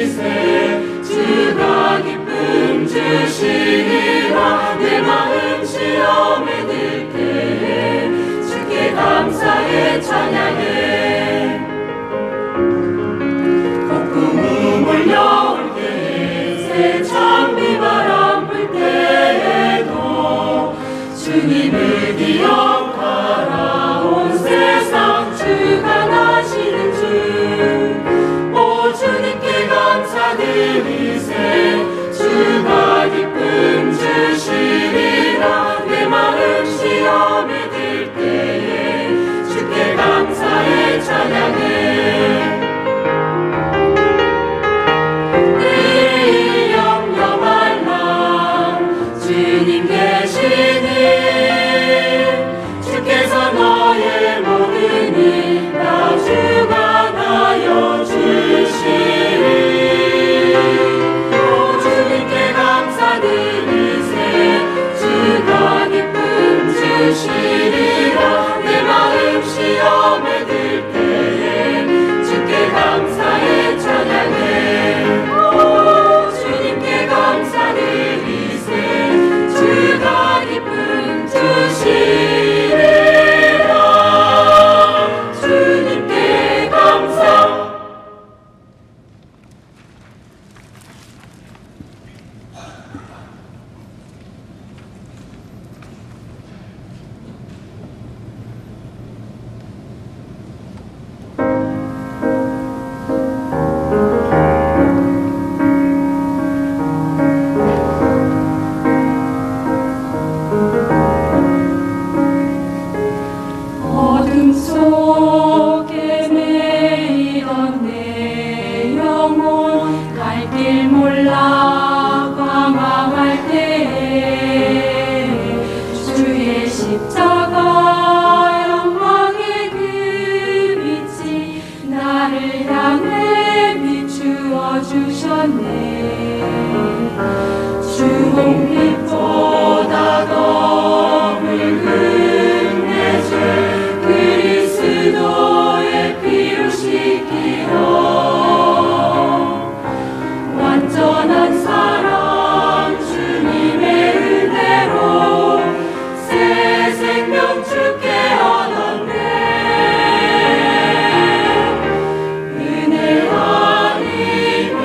들으세 주가 기쁨 주시리라. 내 마음 시험에 들 때에 주께 감사해 찬양해. 폭풍우 몰려올 때에 세찬 비바람 불 때에도 주님을 기억하라. 온 세상 주가 나시는 주. 오 주님께 감사드리세 주가 기쁨 주시리라. 내 마음 시험에 들 때에 주께 감사해 찬양해. 내 염려 말라 주님 계시니 주께서 너의 모든 일 다 주관하여 주시리. 오 주님께 감사드리세 주가 기쁨 주시리라. 내 마음 시험에 들 때에 주께 감사해 찬양해. 오 주님께 감사드리세 주가 기쁨 주시리라. 주님께 감사. 어둠 속에 매이던 내 영혼 갈 길 몰라 방황할 때에 주의 십자가 영광의 그 빛이 나를 향해 비추어 주셨네. 주 홍빛보다 더 붉은 내 죄 그리스도의 피로 씻기려. 완전한 사랑 주님의 은혜로 새 생명 주께 얻었네. 은혜 아니면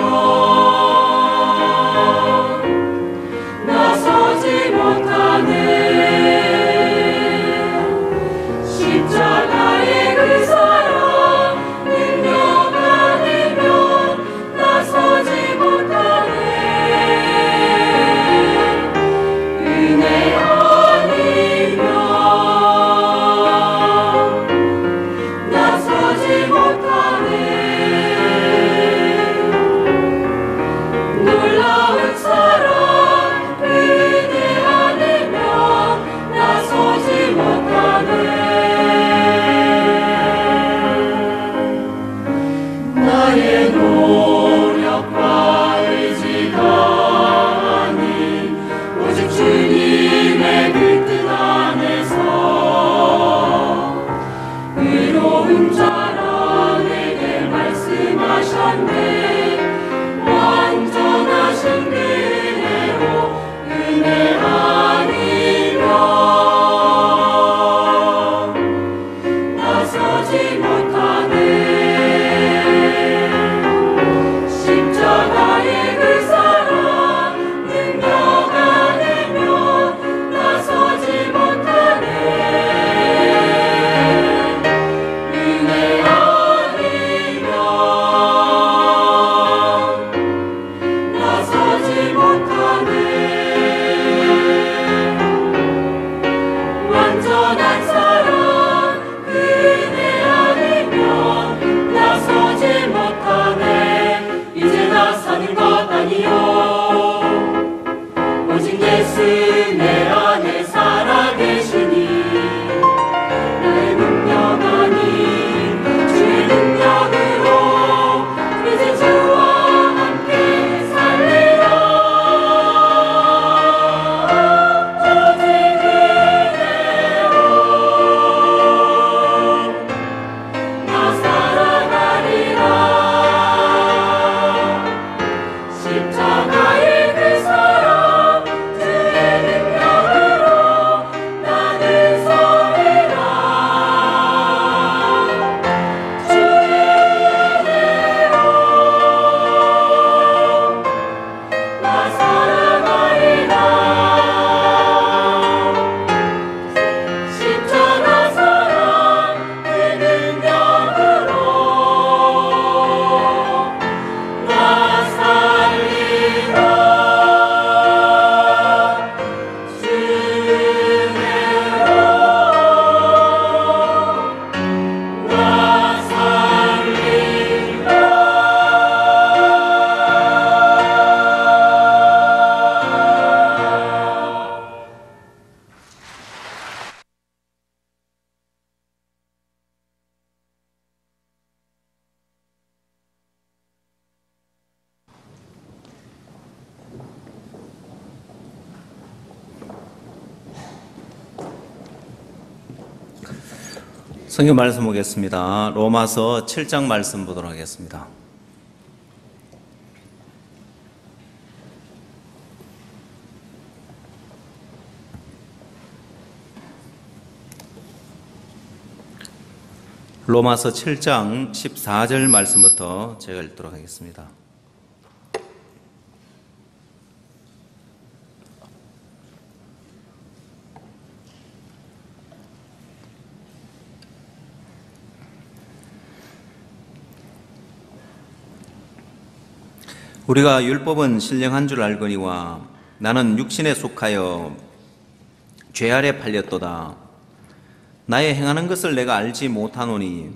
성경 말씀 보겠습니다. 로마서 7장 말씀 보도록 하겠습니다. 로마서 7장 14절 말씀부터 제가 읽도록 하겠습니다. 우리가 율법은 신령한 줄 알거니와 나는 육신에 속하여 죄 아래 팔렸도다. 나의 행하는 것을 내가 알지 못하노니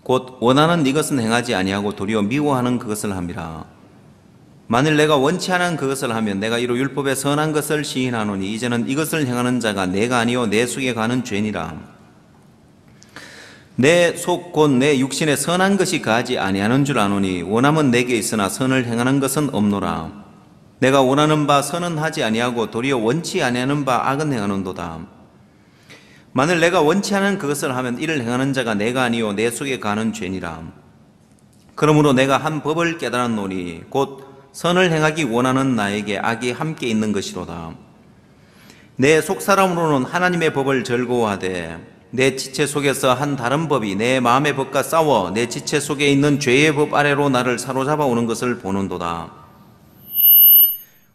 곧 원하는 이것은 행하지 아니하고 도리어 미워하는 그것을 함이라. 만일 내가 원치 않은 그것을 하면 내가 이로 율법의 선한 것을 시인하노니 이제는 이것을 행하는 자가 내가 아니요 내 속에 가는 죄니라. 내 속 곧 내 육신에 선한 것이 가지 아니하는 줄 아노니 원함은 내게 있으나 선을 행하는 것은 없노라. 내가 원하는 바 선은 하지 아니하고 도리어 원치 아니하는 바 악은 행하는도다. 만일 내가 원치 않은 그것을 하면 이를 행하는 자가 내가 아니요 내 속에 가는 죄니라. 그러므로 내가 한 법을 깨달았노니 곧 선을 행하기 원하는 나에게 악이 함께 있는 것이로다. 내 속사람으로는 하나님의 법을 즐거워하되 내 지체 속에서 한 다른 법이 내 마음의 법과 싸워 내 지체 속에 있는 죄의 법 아래로 나를 사로잡아 오는 것을 보는도다.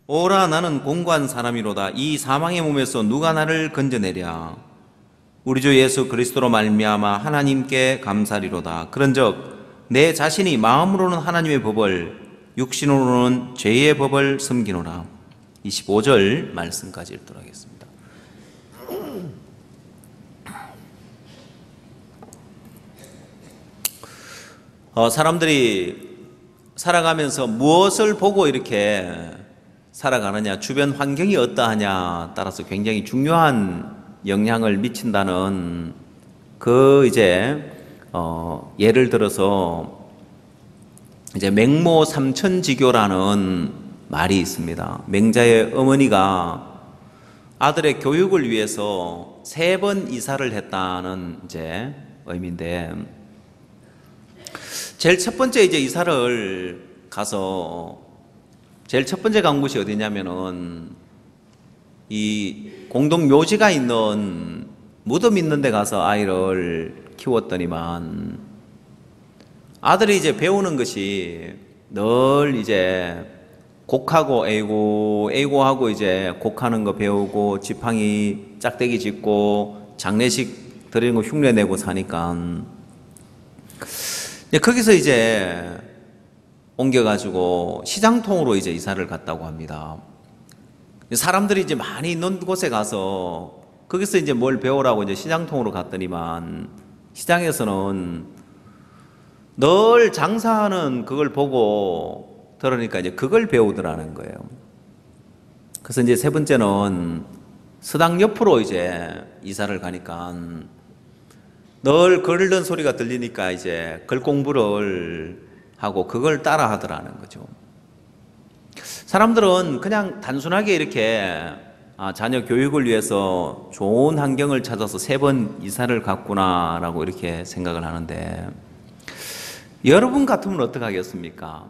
오라 나는 공고한 사람이로다. 이 사망의 몸에서 누가 나를 건져내랴. 우리 주 예수 그리스도로 말미암아 하나님께 감사리로다. 그런즉 내 자신이 마음으로는 하나님의 법을 육신으로는 죄의 법을 섬기노라. 25절 말씀까지 읽도록 하겠습니다. 사람들이 살아가면서 무엇을 보고 이렇게 살아가느냐, 주변 환경이 어떠하냐 따라서 굉장히 중요한 영향을 미친다는 예를 들어서 이제 맹모 삼천지교라는 말이 있습니다. 맹자의 어머니가 아들의 교육을 위해서 3번 이사를 했다는 이제 의미인데, 제일 첫 번째 이사를 가서 제일 첫 번째 간 곳이 어디냐면은 이 공동 묘지가 있는 무덤 있는 데 가서 아이를 키웠더니만 아들이 이제 배우는 것이 늘 이제 곡하고 에이고 하고 이제 곡하는 거 배우고 지팡이 짝대기 짚고 장례식 드리는 거 흉내 내고 사니까 거기서 이제 옮겨가지고 시장통으로 이제 이사를 갔다고 합니다. 사람들이 이제 많이 있는 곳에 가서 거기서 이제 뭘 배우라고 이제 시장통으로 갔더니만 시장에서는 늘 장사하는 그걸 보고 들으니까 이제 그걸 배우더라는 거예요. 그래서 이제 3번째는 서당 옆으로 이제 이사를 가니까 늘 글 읽는 소리가 들리니까 이제 글 공부를 하고 그걸 따라 하더라는 거죠. 사람들은 그냥 단순하게 이렇게 자녀 교육을 위해서 좋은 환경을 찾아서 3번 이사를 갔구나라고 이렇게 생각을 하는데, 여러분 같으면 어떻게 하겠습니까?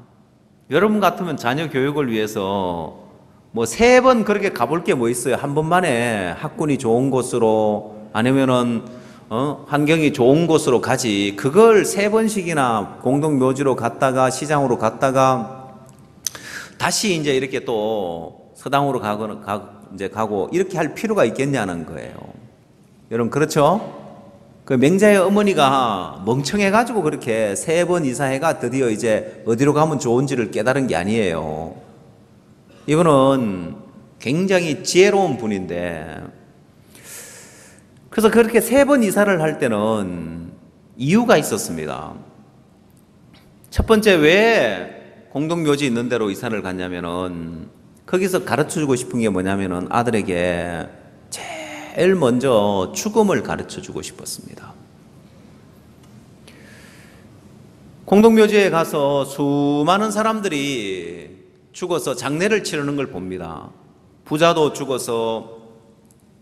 여러분 같으면 자녀 교육을 위해서 뭐 3번 그렇게 가볼 게 뭐 있어요? 한 번만에 학군이 좋은 곳으로 아니면은 환경이 좋은 곳으로 가지, 그걸 3번씩이나 공동묘지로 갔다가 시장으로 갔다가 다시 이제 이렇게 또 서당으로 가고 이렇게 할 필요가 있겠냐는 거예요. 여러분 그렇죠? 그 맹자의 어머니가 멍청해가지고 그렇게 3번 이사해가 드디어 이제 어디로 가면 좋은지를 깨달은 게 아니에요. 이분은 굉장히 지혜로운 분인데, 그래서 그렇게 3번 이사를 할 때는 이유가 있었습니다. 첫 번째, 왜 공동묘지 있는 데로 이사를 갔냐면은 거기서 가르쳐주고 싶은 게 뭐냐면은 아들에게 제일 먼저 죽음을 가르쳐주고 싶었습니다. 공동묘지에 가서 수많은 사람들이 죽어서 장례를 치르는 걸 봅니다. 부자도 죽어서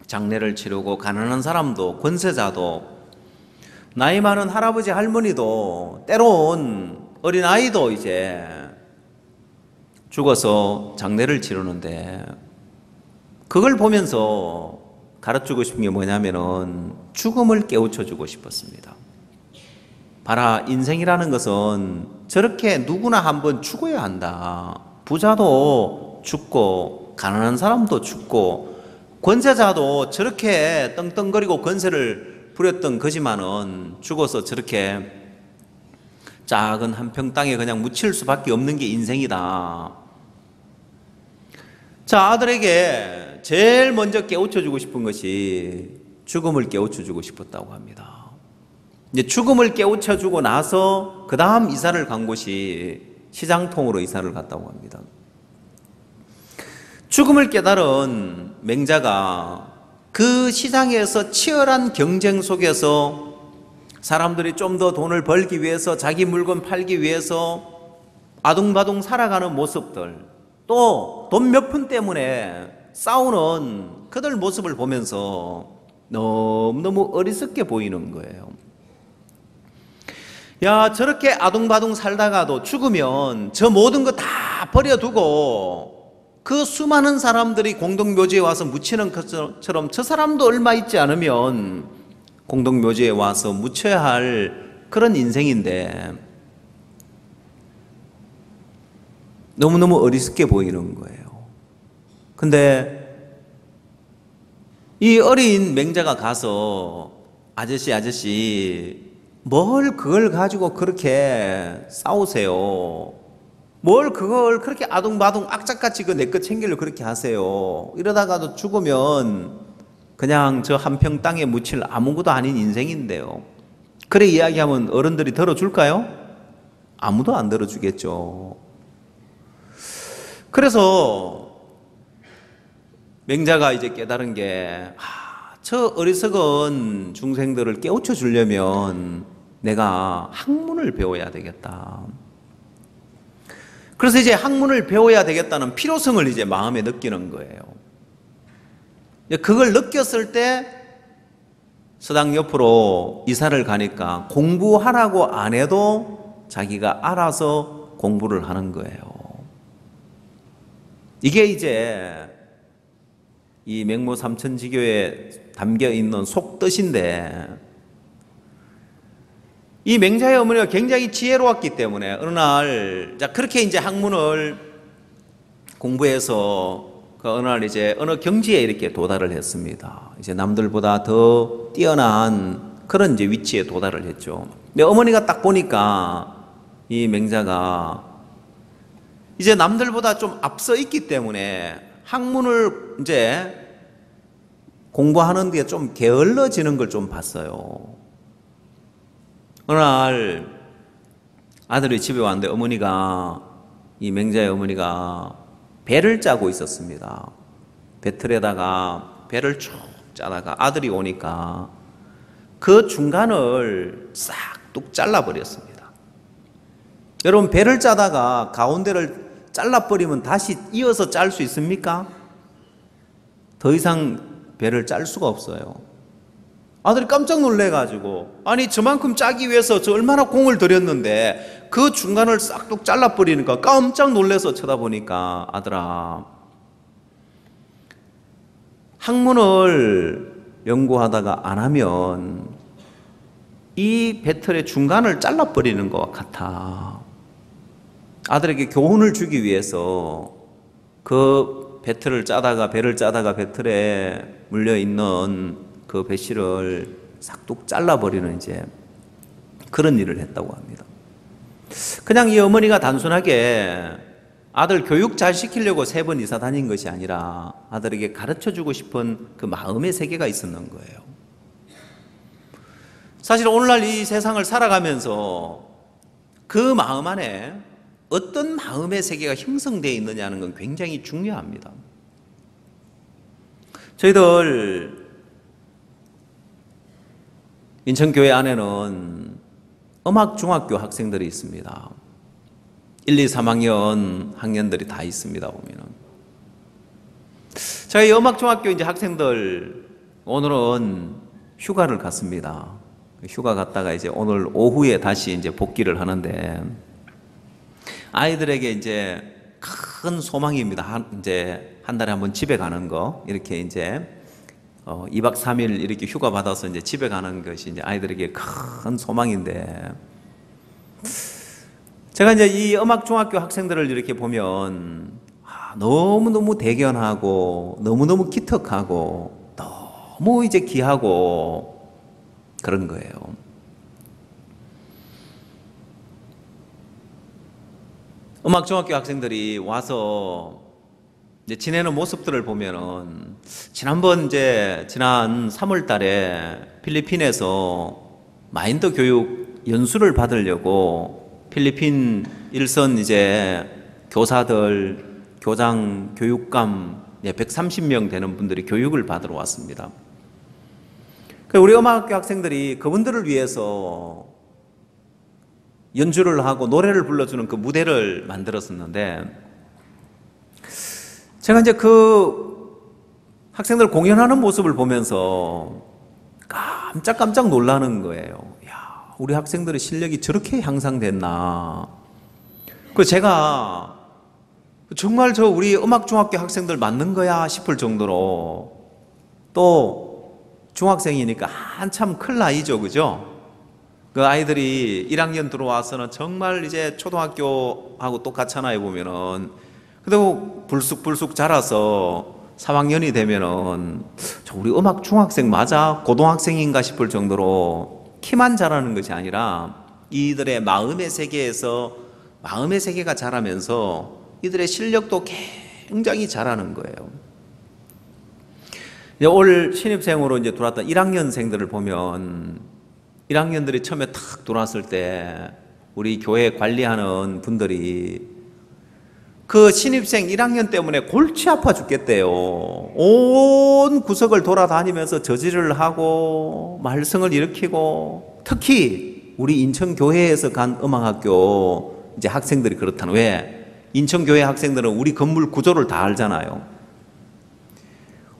장례를 치르고 가난한 사람도 권세자도 나이 많은 할아버지 할머니도 때론 어린아이도 이제 죽어서 장례를 치르는데, 그걸 보면서 가르치고 싶은 게 뭐냐면은 죽음을 깨우쳐 주고 싶었습니다. 봐라, 인생이라는 것은 저렇게 누구나 한번 죽어야 한다. 부자도 죽고 가난한 사람도 죽고 권세자도 저렇게 떵떵거리고 권세를 부렸던 거지만은 죽어서 저렇게 작은 한 평 땅에 그냥 묻힐 수밖에 없는 게 인생이다. 자, 아들에게 제일 먼저 깨우쳐 주고 싶은 것이 죽음을 깨우쳐 주고 싶었다고 합니다. 이제 죽음을 깨우쳐 주고 나서 그 다음 이사를 간 곳이 시장통으로 이사를 갔다고 합니다. 죽음을 깨달은 맹자가 그 시장에서 치열한 경쟁 속에서 사람들이 좀 더 돈을 벌기 위해서, 자기 물건 팔기 위해서 아둥바둥 살아가는 모습들, 또 돈 몇 푼 때문에 싸우는 그들 모습을 보면서 너무너무 어리석게 보이는 거예요. 야, 저렇게 아둥바둥 살다가도 죽으면 저 모든 거 다 버려두고 그 수많은 사람들이 공동묘지에 와서 묻히는 것처럼 저 사람도 얼마 있지 않으면 공동묘지에 와서 묻혀야 할 그런 인생인데 너무너무 어리석게 보이는 거예요. 근데 이 어린 맹자가 가서 아저씨 뭘 그걸 가지고 그렇게 싸우세요? 뭘 그걸 그렇게 아둥바둥 악착같이 그 내 것 챙기려고 그렇게 하세요? 이러다가도 죽으면 그냥 저 한 평 땅에 묻힐 아무것도 아닌 인생인데요. 그래 이야기하면 어른들이 들어줄까요? 아무도 안 들어주겠죠. 그래서 맹자가 이제 깨달은 게, 저 어리석은 중생들을 깨우쳐 주려면 내가 학문을 배워야 되겠다. 그래서 이제 학문을 배워야 되겠다는 필요성을 이제 마음에 느끼는 거예요. 그걸 느꼈을 때 서당 옆으로 이사를 가니까 공부하라고 안 해도 자기가 알아서 공부를 하는 거예요. 이게 이제 이 맹모 삼천지교에 담겨 있는 속뜻인데, 이 맹자의 어머니가 굉장히 지혜로웠기 때문에 어느 날, 자, 그렇게 이제 학문을 공부해서 어느 날 이제 어느 경지에 이렇게 도달을 했습니다. 이제 남들보다 더 뛰어난 그런 이제 위치에 도달을 했죠. 근데 어머니가 딱 보니까 이 맹자가 이제 남들보다 좀 앞서 있기 때문에 학문을 이제 공부하는 데 좀 게을러지는 걸 좀 봤어요. 어느 날 아들이 집에 왔는데 이 맹자의 어머니가 배를 짜고 있었습니다. 배틀에다가 배를 쭉 짜다가 아들이 오니까 그 중간을 싹 뚝 잘라버렸습니다. 여러분, 배를 짜다가 가운데를 잘라버리면 다시 이어서 짤 수 있습니까? 더 이상 배를 짤 수가 없어요. 아들이 깜짝 놀래가지고, 아니 저만큼 짜기 위해서 저 얼마나 공을 들였는데 그 중간을 싹둑 잘라버리니까 깜짝 놀래서 쳐다보니까, 아들아, 학문을 연구하다가 안 하면 이 배틀의 중간을 잘라버리는 것 같아. 아들에게 교훈을 주기 위해서 그 배를 짜다가 배틀에 물려있는 그 배실을 싹둑 잘라버리는 이제 그런 일을 했다고 합니다. 그냥 이 어머니가 단순하게 아들 교육 잘 시키려고 3번 이사 다닌 것이 아니라 아들에게 가르쳐주고 싶은 그 마음의 세계가 있었는 거예요. 사실 오늘날 이 세상을 살아가면서 그 마음 안에 어떤 마음의 세계가 형성되어 있느냐는 건 굉장히 중요합니다. 저희들 인천교회 안에는 음악중학교 학생들이 있습니다. 1, 2, 3학년 학년들이 다 있습니다. 보면은 저희 음악중학교 이제 학생들 오늘은 휴가를 갔습니다. 휴가 갔다가 이제 오늘 오후에 다시 이제 복귀를 하는데 아이들에게 이제 큰 소망입니다. 이제 한 달에 한 번 집에 가는 거 이렇게 이제 2박 3일 이렇게 휴가 받아서 이제 집에 가는 것이 이제 아이들에게 큰 소망인데 제가 이제 이 음악중학교 학생들을 이렇게 보면 너무너무 대견하고 너무너무 기특하고 너무 이제 귀하고 그런 거예요. 음악중학교 학생들이 와서 이제 지내는 모습들을 보면은 지난 3월 달에 필리핀에서 마인드 교육 연수를 받으려고 필리핀 일선 이제 교사들, 교장, 교육감 130명 되는 분들이 교육을 받으러 왔습니다. 우리 음악학교 학생들이 그분들을 위해서 연주를 하고 노래를 불러주는 그 무대를 만들었었는데 제가 이제 그 학생들 공연하는 모습을 보면서 깜짝 놀라는 거예요. 야, 우리 학생들의 실력이 저렇게 향상됐나. 제가 정말 우리 음악중학교 학생들 맞는 거야 싶을 정도로 또 중학생이니까 한참 클 나이죠, 그죠? 그 아이들이 1학년 들어와서는 정말 이제 초등학교하고 똑같잖아요, 보면은. 그리고 불쑥불쑥 자라서 3학년이 되면은 우리 음악 중학생 맞아? 고등학생인가 싶을 정도로 키만 자라는 것이 아니라 이들의 마음의 세계에서 마음의 세계가 자라면서 이들의 실력도 굉장히 자라는 거예요. 올 신입생으로 이제 들어왔던 1학년생들을 보면 1학년들이 처음에 탁 들어왔을 때 우리 교회 관리하는 분들이 그 신입생 1학년 때문에 골치 아파 죽겠대요. 온 구석을 돌아다니면서 저지를 하고 말썽을 일으키고 특히 우리 인천교회에서 간 음악학교 이제 학생들이 그렇다는 왜? 인천교회 학생들은 우리 건물 구조를 다 알잖아요.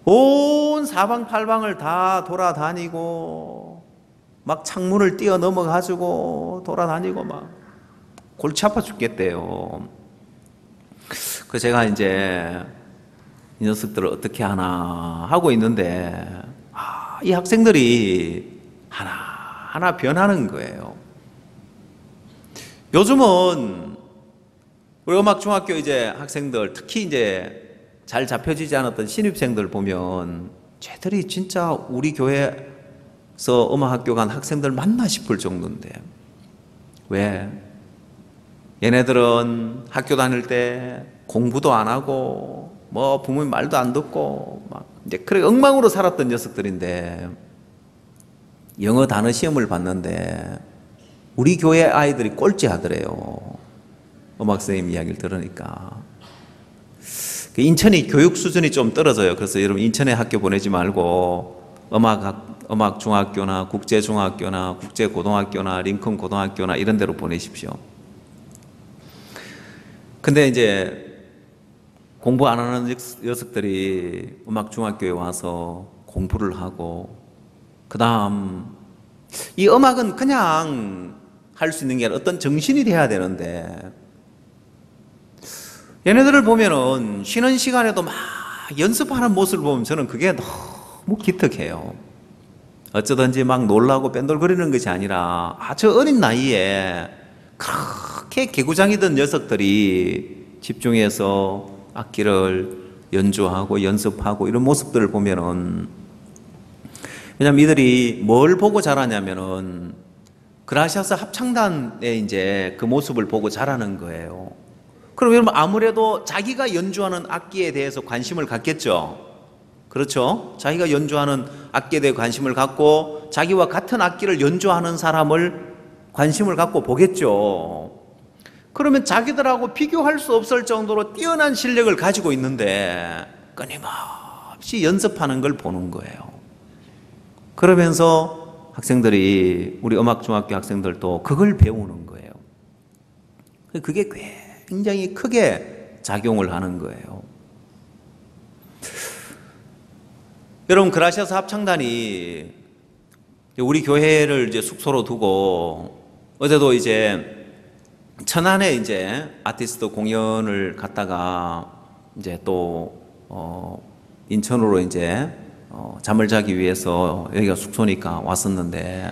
온 사방팔방을 다 돌아다니고 막 창문을 뛰어넘어 가지고 돌아다니고 막 골치 아파 죽겠대요. 그래서 제가 이제 이 녀석들을 어떻게 하나 하고 있는데 이 학생들이 하나하나 변하는 거예요. 요즘은 우리 음악중학교 이제 학생들 특히 이제 잘 잡혀지지 않았던 신입생들 보면 쟤들이 진짜 우리 교회에서 음악학교 간 학생들 맞나 싶을 정도인데 왜? 얘네들은 학교 다닐 때 공부도 안 하고 뭐 부모님 말도 안 듣고 막 이제 그래 엉망으로 살았던 녀석들인데 영어 단어 시험을 봤는데 우리 교회 아이들이 꼴찌하더래요. 음악 선생님 이야기를 들으니까. 인천이 교육 수준이 좀 떨어져요. 그래서 여러분 인천에 학교 보내지 말고 음악 중학교나 국제 중학교나 국제 고등학교나 링컨 고등학교나 이런 데로 보내십시오. 근데 이제 공부 안 하는 녀석들이 음악 중학교에 와서 공부를 하고 그다음 이 음악은 그냥 할 수 있는 게 아니라 어떤 정신이 돼야 되는데 얘네들을 보면은 쉬는 시간에도 막 연습하는 모습을 보면 저는 그게 너무 기특해요. 어쩌든지 막 놀라고 뺀돌거리는 것이 아니라 아주 어린 나이에 그렇게 개구장이던 녀석들이 집중해서 악기를 연주하고 연습하고 이런 모습들을 보면은 왜냐면 이들이 뭘 보고 자라냐면은 그라시아스 합창단의 이제 그 모습을 보고 자라는 거예요. 그럼 여러분 아무래도 자기가 연주하는 악기에 대해서 관심을 갖겠죠. 그렇죠? 자기가 연주하는 악기에 대해 관심을 갖고 자기와 같은 악기를 연주하는 사람을 관심을 갖고 보겠죠. 그러면 자기들하고 비교할 수 없을 정도로 뛰어난 실력을 가지고 있는데 끊임없이 연습하는 걸 보는 거예요. 그러면서 학생들이 우리 음악중학교 학생들도 그걸 배우는 거예요. 그게 굉장히 크게 작용을 하는 거예요. 여러분 그라시아스 합창단이 우리 교회를 이제 숙소로 두고 어제도 이제 천안에 이제 아티스트 공연을 갔다가 이제 또 인천으로 이제 잠을 자기 위해서 여기가 숙소니까 왔었는데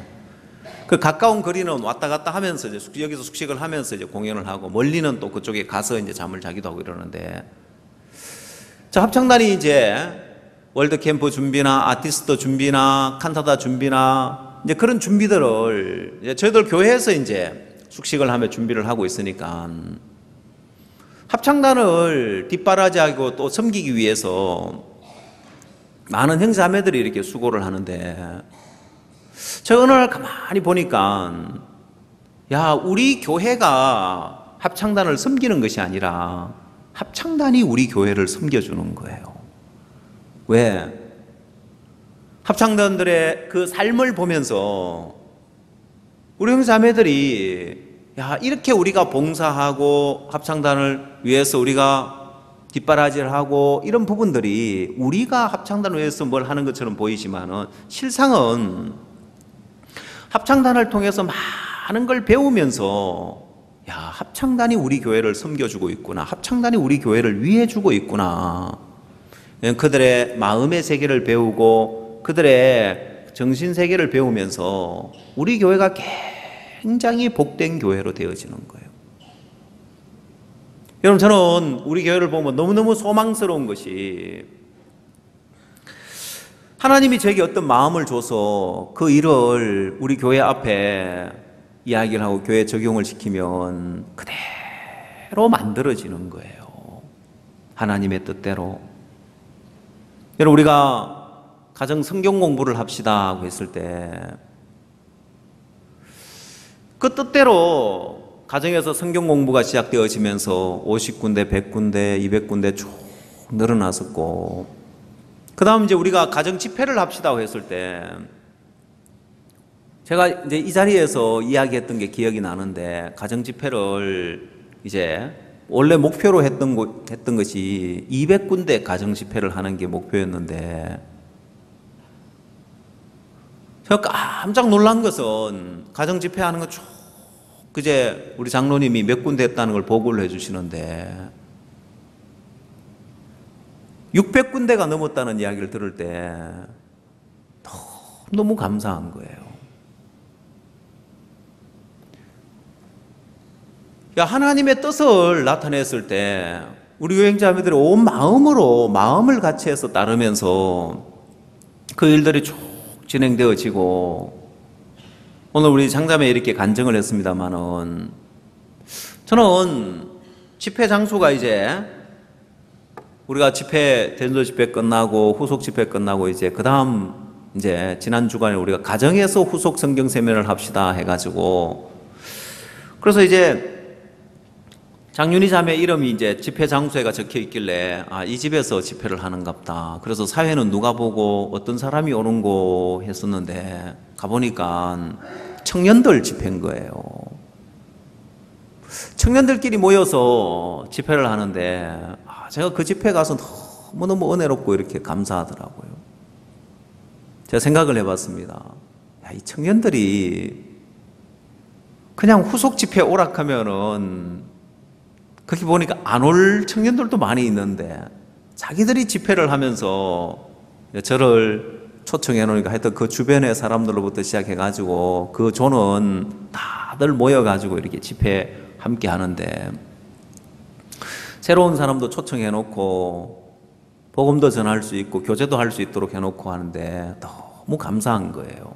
그 가까운 거리는 왔다 갔다 하면서 이제 여기서 숙식을 하면서 이제 공연을 하고 멀리는 또 그쪽에 가서 이제 잠을 자기도 하고 이러는데 저 합창단이 이제 월드 캠프 준비나 아티스트 준비나 칸타타 준비나 이제 그런 준비들을 이제 저희들 교회에서 이제 숙식을 하며 준비를 하고 있으니까 합창단을 뒷바라지하고 또 섬기기 위해서 많은 형제자매들이 이렇게 수고를 하는데 제가 어느 날 가만히 보니까 야, 우리 교회가 합창단을 섬기는 것이 아니라 합창단이 우리 교회를 섬겨주는 거예요. 왜? 합창단들의 그 삶을 보면서 우리 형제자매들이 야, 이렇게 우리가 봉사하고 합창단을 위해서 우리가 뒷바라지를 하고 이런 부분들이 우리가 합창단을 위해서 뭘 하는 것처럼 보이지만은 실상은 합창단을 통해서 많은 걸 배우면서 야, 합창단이 우리 교회를 섬겨주고 있구나. 합창단이 우리 교회를 위해주고 있구나. 그들의 마음의 세계를 배우고 그들의 정신 세계를 배우면서 우리 교회가 굉장히 복된 교회로 되어지는 거예요. 여러분, 저는 우리 교회를 보면 너무너무 소망스러운 것이 하나님이 저에게 어떤 마음을 줘서 그 일을 우리 교회 앞에 이야기를 하고 교회에 적용을 시키면 그대로 만들어지는 거예요. 하나님의 뜻대로. 여러분, 우리가 가정 성경 공부를 합시다 하고 했을 때 그 뜻대로 가정에서 성경 공부가 시작되어지면서 50군데, 100군데, 200군데 쭉 늘어났었고 그 다음 이제 우리가 가정 집회를 합시다 했을 때 제가 이제 이 자리에서 이야기했던 게 기억이 나는데 가정 집회를 이제 원래 목표로 했던 것이 200군데 가정 집회를 하는 게 목표였는데 제가 깜짝 놀란 것은 가정 집회 하는 거 쭉 그제 우리 장로님이 몇 군데 했다는 걸 보고를 해주시는데 600군데가 넘었다는 이야기를 들을 때 너무 감사한 거예요. 야, 하나님의 뜻을 나타냈을 때 우리 여행자매들이 온 마음으로 마음을 같이 해서 따르면서 그 일들이 쭉 진행되어지고 오늘 우리 장자매 이렇게 간증을 했습니다만은 저는 집회 장소가 이제 우리가 집회, 대전도 집회 끝나고 후속 집회 끝나고 이제 그 다음 이제 지난 주간에 우리가 가정에서 후속 성경 세미나를 합시다 해가지고 그래서 이제 장윤희 자매 이름이 이제 집회 장소에가 적혀 있길래 아, 이 집에서 집회를 하는갑다. 그래서 사회는 누가 보고 어떤 사람이 오는고 했었는데 가보니까 청년들 집회인 거예요. 청년들끼리 모여서 집회를 하는데 제가 그 집회 가서 너무너무 은혜롭고 이렇게 감사하더라고요. 제가 생각을 해봤습니다. 야, 이 청년들이 그냥 후속 집회 오락하면은 거기 보니까 안 올 청년들도 많이 있는데 자기들이 집회를 하면서 저를 초청해 놓으니까 하여튼 그 주변의 사람들로부터 시작해가지고 그 조는 다들 모여가지고 이렇게 집회 함께 하는데 새로운 사람도 초청해 놓고 복음도 전할 수 있고 교제도 할 수 있도록 해놓고 하는데 너무 감사한 거예요.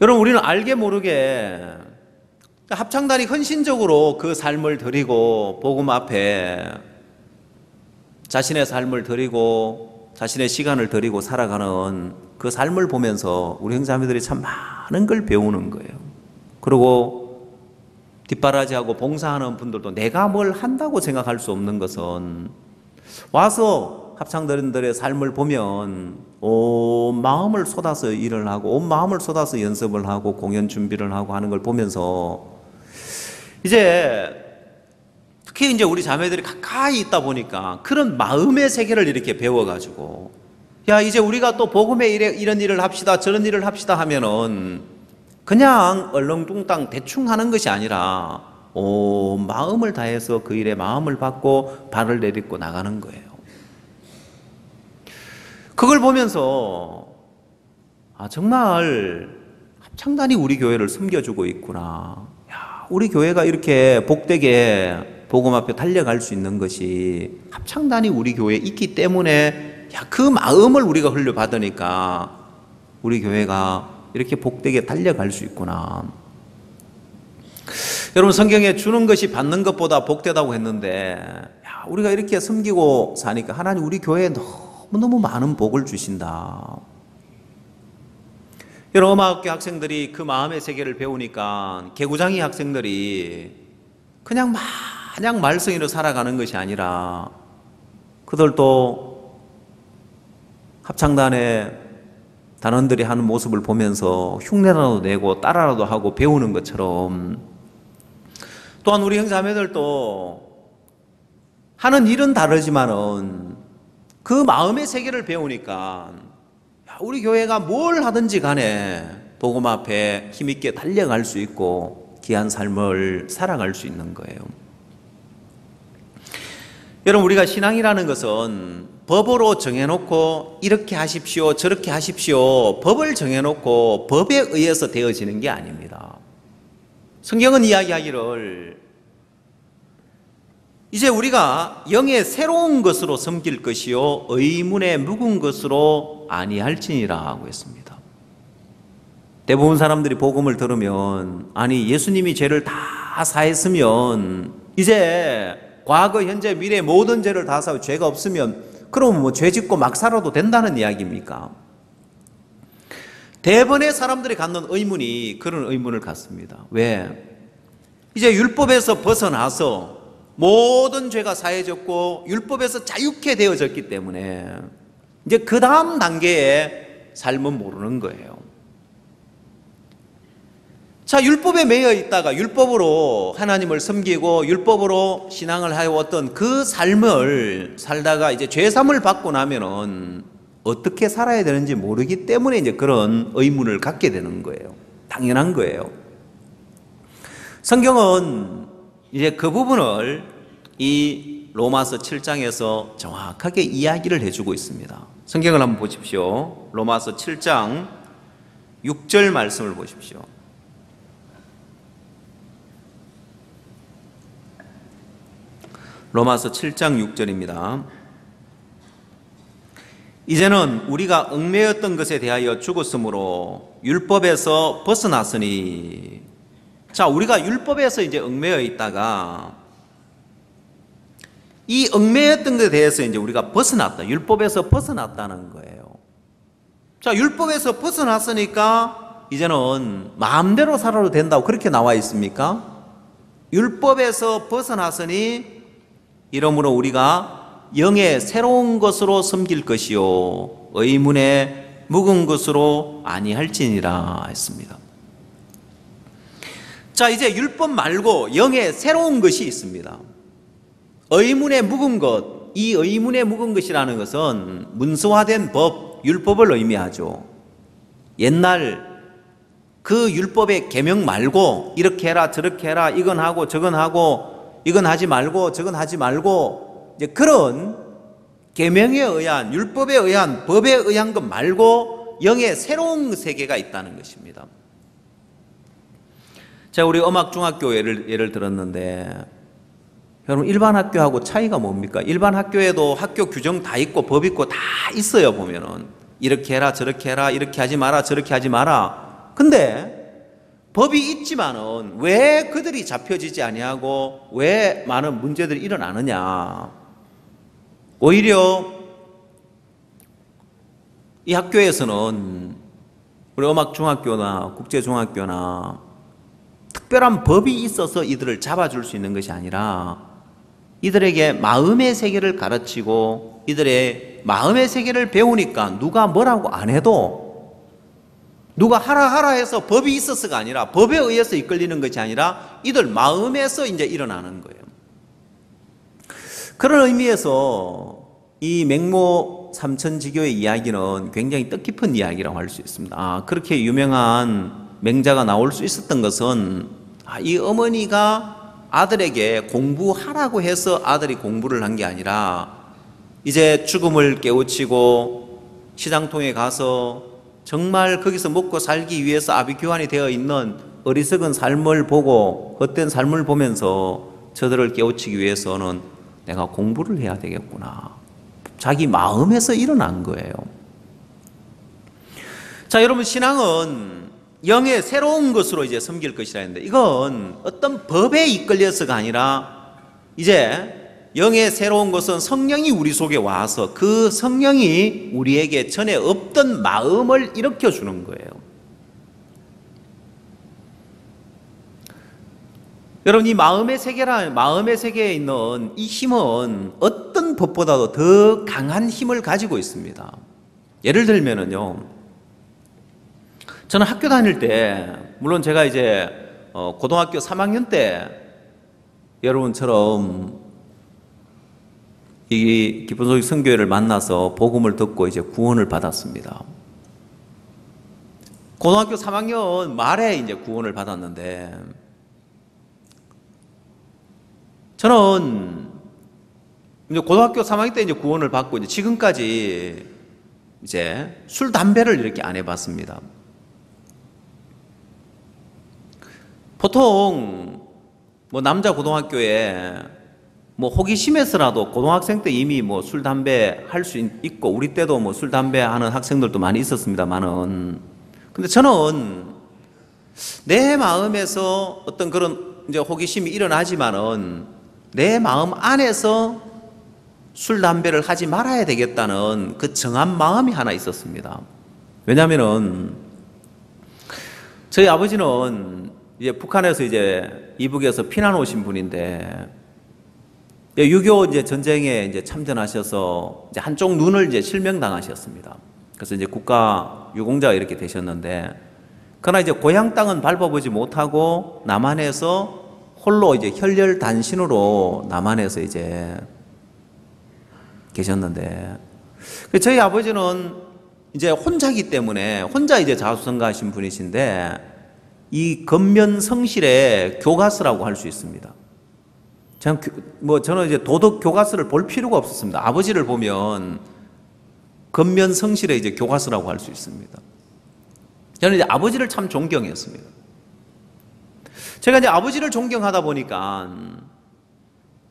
여러분, 우리는 알게 모르게 합창단이 헌신적으로 그 삶을 드리고 복음 앞에 자신의 삶을 드리고 자신의 시간을 드리고 살아가는 그 삶을 보면서 우리 형제자매들이 참 많은 걸 배우는 거예요. 그리고 뒷바라지하고 봉사하는 분들도 내가 뭘 한다고 생각할 수 없는 것은 와서 합창단들의 삶을 보면 온 마음을 쏟아서 일을 하고 온 마음을 쏟아서 연습을 하고 공연 준비를 하고 하는 걸 보면서 이제 특히 이제 우리 자매들이 가까이 있다 보니까 그런 마음의 세계를 이렇게 배워가지고 야, 이제 우리가 또 복음의 일에 이런 일을 합시다, 저런 일을 합시다 하면은 그냥 얼렁뚱땅 대충 하는 것이 아니라 마음을 다해서 그 일에 마음을 받고 발을 내딛고 나가는 거예요. 그걸 보면서 정말 합창단이 우리 교회를 섬겨주고 있구나. 야, 우리 교회가 이렇게 복되게 복음 앞에 달려갈 수 있는 것이 합창단이 우리 교회에 있기 때문에 그 마음을 우리가 흘려받으니까 우리 교회가 이렇게 복되게 달려갈 수 있구나. 여러분, 성경에 주는 것이 받는 것보다 복되다고 했는데 우리가 이렇게 섬기고 사니까 하나님 우리 교회에 너무너무 많은 복을 주신다. 여러분, 음악학교 학생들이 그 마음의 세계를 배우니까 개구장이 학생들이 그냥 마냥 말썽이로 살아가는 것이 아니라 그들도 합창단의 단원들이 하는 모습을 보면서 흉내라도 내고 따라라도 하고 배우는 것처럼, 또한 우리 형제자매들도 하는 일은 다르지만은 그 마음의 세계를 배우니까 우리 교회가 뭘 하든지 간에 복음 앞에 힘있게 달려갈 수 있고 귀한 삶을 살아갈 수 있는 거예요. 여러분, 우리가 신앙이라는 것은 법으로 정해놓고 이렇게 하십시오, 저렇게 하십시오, 법을 정해놓고 법에 의해서 되어지는 게 아닙니다. 성경은 이야기하기를 이제 우리가 영의 새로운 것으로 섬길 것이요 의문의 묵은 것으로 아니할지니라 하고 했습니다. 대부분 사람들이 복음을 들으면 예수님이 죄를 다 사했으면 이제 과거, 현재, 미래 모든 죄를 다 사고 죄가 없으면 그럼 죄 짓고 막 살아도 된다는 이야기입니까? 대부분의 사람들이 갖는 의문이 그런 의문을 갖습니다. 왜? 이제 율법에서 벗어나서 모든 죄가 사해졌고 율법에서 자유케 되어졌기 때문에 이제 그 다음 단계의 삶은 모르는 거예요. 자, 율법에 매여 있다가 율법으로 하나님을 섬기고 율법으로 신앙을 해왔던 그 삶을 살다가 이제 죄삼을 받고 나면은 어떻게 살아야 되는지 모르기 때문에 이제 그런 의문을 갖게 되는 거예요. 당연한 거예요. 성경은 이제 그 부분을 이 로마서 7장에서 정확하게 이야기를 해주고 있습니다. 성경을 한번 보십시오. 로마서 7장 6절 말씀을 보십시오. 로마서 7장 6절입니다. 이제는 우리가 얽매였던 것에 대하여 죽었으므로 율법에서 벗어났으니, 자, 우리가 율법에서 이제 얽매여 있다가 이 얽매였던 것에 대해서 이제 우리가 벗어났다. 율법에서 벗어났다는 거예요. 자, 율법에서 벗어났으니까 이제는 마음대로 살아도 된다고 그렇게 나와 있습니까? 율법에서 벗어났으니 이러므로 우리가 영의 새로운 것으로 섬길 것이요 의문의 묵은 것으로 아니할지니라 했습니다. 자, 이제 율법 말고 영의 새로운 것이 있습니다. 의문의 묵은 것, 이 의문의 묵은 것이라는 것은 문서화된 법, 율법을 의미하죠. 옛날 그 율법의 계명 말고 이렇게 해라 저렇게 해라, 이건 하고 저건 하고, 이건 하지 말고 저건 하지 말고, 이제 그런 계명에 의한, 율법에 의한, 법에 의한 것 말고 영의 새로운 세계가 있다는 것입니다. 제가 우리 음악중학교 예를 들었는데, 여러분, 일반 학교하고 차이가 뭡니까? 일반 학교에도 학교 규정 다 있고 법 있고 다 있어요. 보면은 이렇게 해라 저렇게 해라, 이렇게 하지 마라 저렇게 하지 마라. 근데 법이 있지만은 왜 그들이 잡혀지지 아니하고 왜 많은 문제들이 일어나느냐? 오히려 이 학교에서는, 우리 음악중학교나 국제중학교나 특별한 법이 있어서 이들을 잡아줄 수 있는 것이 아니라 이들에게 마음의 세계를 가르치고 이들의 마음의 세계를 배우니까 누가 뭐라고 안 해도, 누가 하라 해서 법이 있어서가 아니라, 법에 의해서 이끌리는 것이 아니라 이들 마음에서 이제 일어나는 거예요. 그런 의미에서 이 맹모 요 삼천지교의 이야기는 굉장히 뜻깊은 이야기라고 할 수 있습니다. 그렇게 유명한 맹자가 나올 수 있었던 것은 이 어머니가 아들에게 공부하라고 해서 아들이 공부를 한 게 아니라 이제 죽음을 깨우치고 시장통에 가서 정말 거기서 먹고 살기 위해서 아비규환이 되어 있는 어리석은 삶을 보고 헛된 삶을 보면서 저들을 깨우치기 위해서는 내가 공부를 해야 되겠구나. 자기 마음에서 일어난 거예요. 자, 여러분, 신앙은 영의 새로운 것으로 이제 섬길 것이라 했는데 이건 어떤 법에 이끌려서가 아니라 이제 영의 새로운 것은 성령이 우리 속에 와서 그 성령이 우리에게 전에 없던 마음을 일으켜 주는 거예요. 여러분, 이 마음의 세계에 있는 이 힘은 어떤 법보다도 더 강한 힘을 가지고 있습니다. 예를 들면은요, 저는 학교 다닐 때, 물론 제가 이제 고등학교 3학년 때 여러분처럼 이 기본소식 선교회를 만나서 복음을 듣고 이제 구원을 받았습니다. 고등학교 3학년 말에 이제 구원을 받았는데, 저는 이제 고등학교 3학년 때 이제 구원을 받고 이제 지금까지 이제 술, 담배를 이렇게 안 해봤습니다. 보통 뭐 남자 고등학교에 뭐 호기심에서라도 고등학생 때 이미 뭐 술, 담배 할 수 있고 우리 때도 뭐 술, 담배 하는 학생들도 많이 있었습니다만은 근데 저는 내 마음에서 어떤 그런 이제 호기심이 일어나지만은 내 마음 안에서 술, 담배를 하지 말아야 되겠다는 그 정한 마음이 하나 있었습니다. 왜냐면은 저희 아버지는 이제 북한에서 이제 이북에서 피난 오신 분인데 6.25 이제 전쟁에 이제 참전하셔서 이제 한쪽 눈을 이제 실명당하셨습니다. 그래서 이제 국가 유공자가 이렇게 되셨는데, 그러나 이제 고향 땅은 밟아보지 못하고 남한에서 홀로 이제 혈혈단신으로 남한에서 이제 계셨는데, 저희 아버지는 이제 혼자기 때문에 혼자 이제 자수성가하신 분이신데, 이 건면성실의 교과서라고 할 수 있습니다. 저는 이제 도덕 교과서를 볼 필요가 없었습니다. 아버지를 보면 건면성실의 이제 교과서라고 할 수 있습니다. 저는 이제 아버지를 참 존경했습니다. 제가 이제 아버지를 존경하다 보니까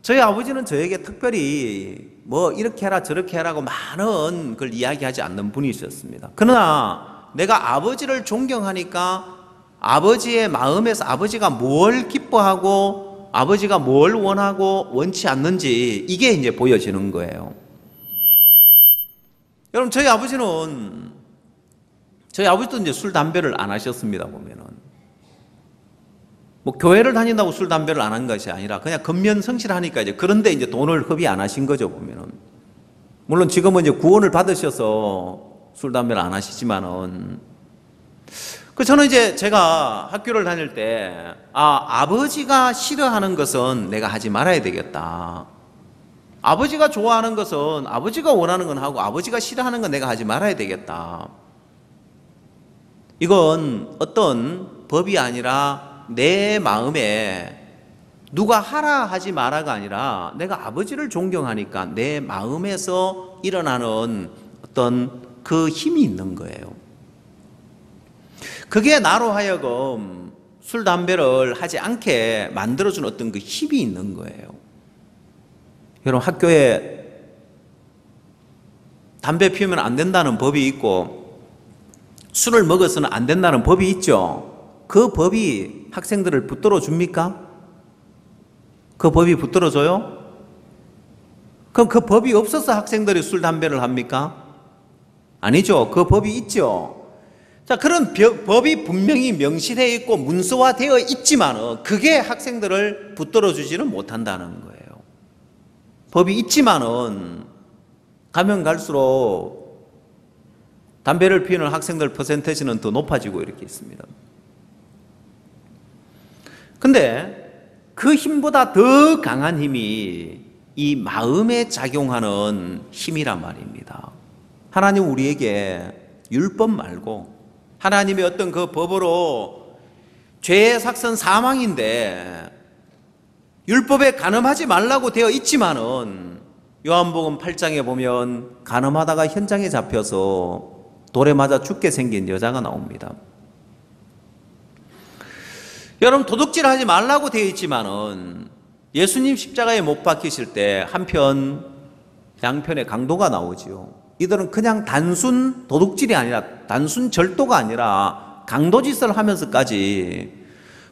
저희 아버지는 저에게 특별히 뭐 이렇게 해라 저렇게 해라고 많은 걸 이야기하지 않는 분이셨습니다. 그러나 내가 아버지를 존경하니까 아버지의 마음에서 아버지가 뭘 기뻐하고 아버지가 뭘 원하고 원치 않는지 이게 이제 보여지는 거예요. 여러분, 저희 아버지도 이제 술, 담배를 안 하셨습니다, 보면은. 뭐, 교회를 다닌다고 술, 담배를 안 한 것이 아니라 그냥 건면성실하니까 이제 그런데 이제 돈을 흡입 안 하신 거죠, 보면은. 물론 지금은 이제 구원을 받으셔서 술, 담배를 안 하시지만은. 저는 이제 제가 학교를 다닐 때, 아버지가 싫어하는 것은 내가 하지 말아야 되겠다. 아버지가 좋아하는 것은 아버지가 원하는 건 하고 아버지가 싫어하는 건 내가 하지 말아야 되겠다. 이건 어떤 법이 아니라 내 마음에 누가 하라 하지 마라가 아니라 내가 아버지를 존경하니까 내 마음에서 일어나는 어떤 그 힘이 있는 거예요. 그게 나로 하여금 술, 담배를 하지 않게 만들어준 어떤 그 힘이 있는 거예요. 여러분, 학교에 담배 피우면 안 된다는 법이 있고 술을 먹어서는 안 된다는 법이 있죠. 그 법이 학생들을 붙들어 줍니까? 그 법이 붙들어 줘요? 그럼 그 법이 없어서 학생들이 술, 담배를 합니까? 아니죠. 그 법이 있죠. 자, 그런 법이 분명히 명시되어 있고 문서화되어 있지만 그게 학생들을 붙들어 주지는 못한다는 거예요. 법이 있지만은 가면 갈수록 담배를 피우는 학생들 퍼센테이지는 더 높아지고 이렇게 있습니다. 근데 그 힘보다 더 강한 힘이 이 마음에 작용하는 힘이란 말입니다. 하나님 우리에게 율법 말고 하나님의 어떤 그 법으로 죄의 삭선 사망인데 율법에 간음하지 말라고 되어 있지만은 요한복음 8장에 보면 간음하다가 현장에 잡혀서 돌에 맞아 죽게 생긴 여자가 나옵니다. 여러분, 도둑질하지 말라고 되어 있지만은 예수님 십자가에 못 박히실 때 한편 양편에 강도가 나오지요. 이들은 그냥 단순 도둑질이 아니라 단순 절도가 아니라 강도짓을 하면서까지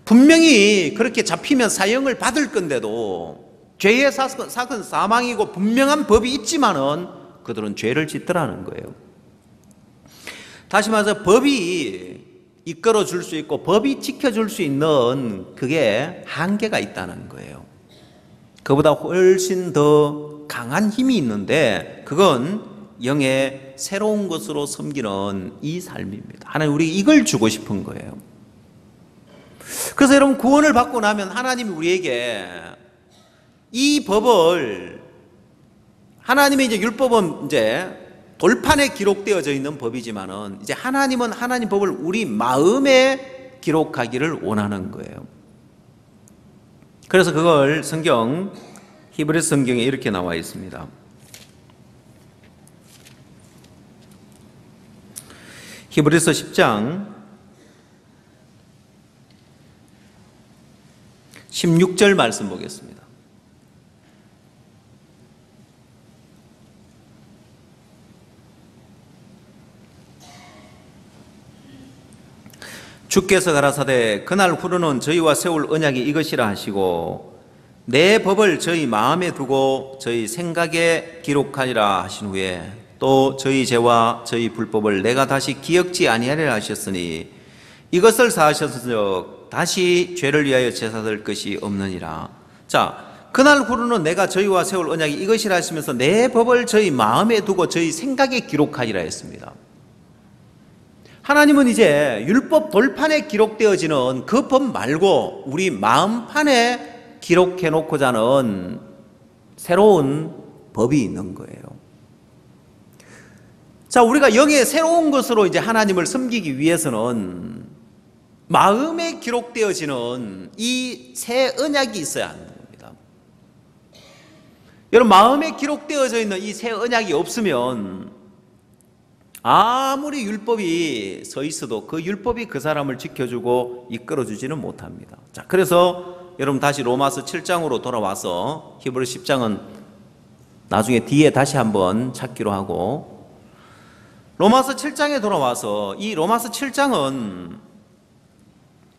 분명히 그렇게 잡히면 사형을 받을 건데도 죄의 사건 사망이고 분명한 법이 있지만은 그들은 죄를 짓더라는 거예요. 다시 말해서 법이 이끌어 줄 수 있고 법이 지켜줄 수 있는 그게 한계가 있다는 거예요. 그보다 훨씬 더 강한 힘이 있는데 그건 영의 새로운 것으로 섬기는 이 삶입니다. 하나님 우리 이걸 주고 싶은 거예요. 그래서 여러분, 구원을 받고 나면 하나님이 우리에게 이 법을, 하나님의 이제 율법은 이제 돌판에 기록되어져 있는 법이지만은 이제 하나님은 하나님 법을 우리 마음에 기록하기를 원하는 거예요. 그래서 그걸 성경 히브리서 성경에 이렇게 나와 있습니다. 히브리서 10장 16절 말씀 보겠습니다. 주께서 가라사대 그날 후로는 저희와 세울 언약이 이것이라 하시고 내 법을 저희 마음에 두고 저희 생각에 기록하리라 하신 후에 또 저희 죄와 저희 불법을 내가 다시 기억지 아니하리라 하셨으니 이것을 사하셨은즉 다시 죄를 위하여 제사 드릴 것이 없느니라. 자, 그날 후로는 내가 저희와 세울 언약이 이것이라 하시면서 내 법을 저희 마음에 두고 저희 생각에 기록하리라 했습니다. 하나님은 이제 율법 돌판에 기록되어지는 그 법 말고 우리 마음판에 기록해 놓고자 하는 새로운 법이 있는 거예요. 자, 우리가 영의 새로운 것으로 이제 하나님을 섬기기 위해서는 마음에 기록되어지는 이 새 언약이 있어야 하는 겁니다. 여러분, 마음에 기록되어져 있는 이 새 언약이 없으면 아무리 율법이 서 있어도 그 율법이 그 사람을 지켜주고 이끌어주지는 못합니다. 자, 그래서 여러분 다시 로마서 7장으로 돌아와서 히브리 10장은 나중에 뒤에 다시 한번 찾기로 하고 로마서 7장에 돌아와서 이 로마서 7장은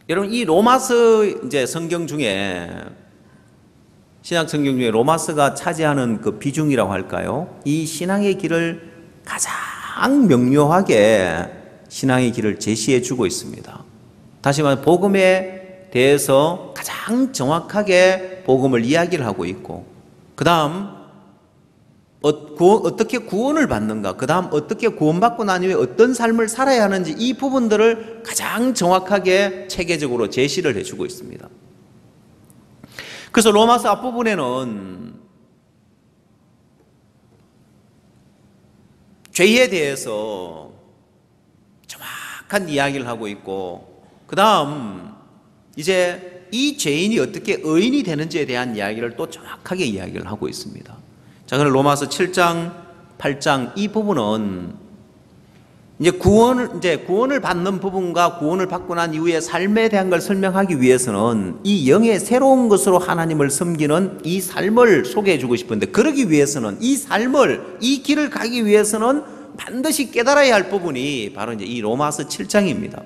여러분 이 로마서 이제 성경 중에 신약 성경 중에 로마서가 차지하는 그 비중이라고 할까요? 이 신앙의 길을 가장 명료하게 신앙의 길을 제시해 주고 있습니다. 다시 말해 복음에 대해서 가장 정확하게 복음을 이야기를 하고 있고 그 다음 어떻게 구원을 받는가, 그 다음 어떻게 구원받고 난 이후에 어떤 삶을 살아야 하는지 이 부분들을 가장 정확하게 체계적으로 제시를 해주고 있습니다. 그래서 로마서 앞부분에는 죄에 대해서 정확한 이야기를 하고 있고 그 다음 이제 이 죄인이 어떻게 의인이 되는지에 대한 이야기를 또 정확하게 이야기를 하고 있습니다. 자, 그럼 로마서 7장, 8장 이 부분은 이제 구원을 받는 부분과 구원을 받고 난 이후에 삶에 대한 걸 설명하기 위해서는 이 영의 새로운 것으로 하나님을 섬기는 이 삶을 소개해 주고 싶은데 그러기 위해서는 이 삶을, 이 길을 가기 위해서는 반드시 깨달아야 할 부분이 바로 이제 이 로마서 7장입니다.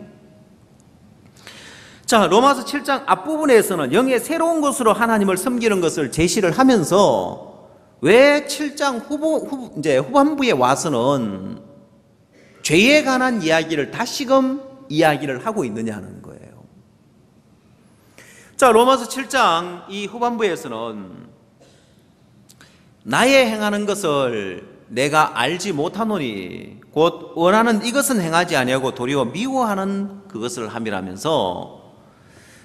자, 로마서 7장 앞부분에서는 영의 새로운 것으로 하나님을 섬기는 것을 제시를 하면서 왜 7장 후반부에 와서는 죄에 관한 이야기를 다시금 이야기를 하고 있느냐는 거예요. 자, 로마서 7장 이 후반부에서는 나의 행하는 것을 내가 알지 못하노니 곧 원하는 이것은 행하지 아니하고 도리어 미워하는 그것을 함이라면서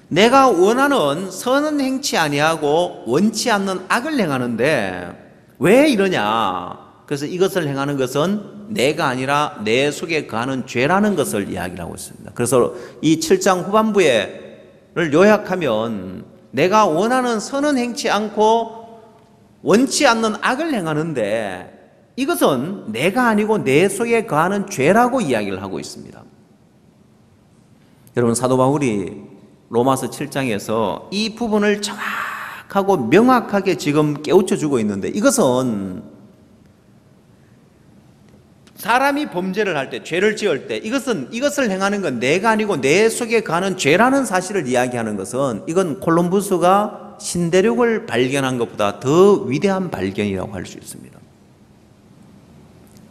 내가 원하는 선은 행치 아니하고 원치 않는 악을 행하는데 왜 이러냐? 그래서 이것을 행하는 것은 내가 아니라 내 속에 거하는 죄라는 것을 이야기를 하고 있습니다. 그래서 이 7장 후반부를 요약하면 내가 원하는 선은 행치 않고 원치 않는 악을 행하는데 이것은 내가 아니고 내 속에 거하는 죄라고 이야기를 하고 있습니다. 여러분, 사도 바울이 로마서 7장에서 이 부분을 정확하고 명확하게 지금 깨우쳐 주고 있는데, 이것은 사람이 범죄를 할 때, 죄를 지을 때 이것을 행하는 건 내가 아니고 내 속에 거하는 죄라는 사실을 이야기하는 것은, 이건 콜럼부스가 신대륙을 발견한 것보다 더 위대한 발견이라고 할 수 있습니다.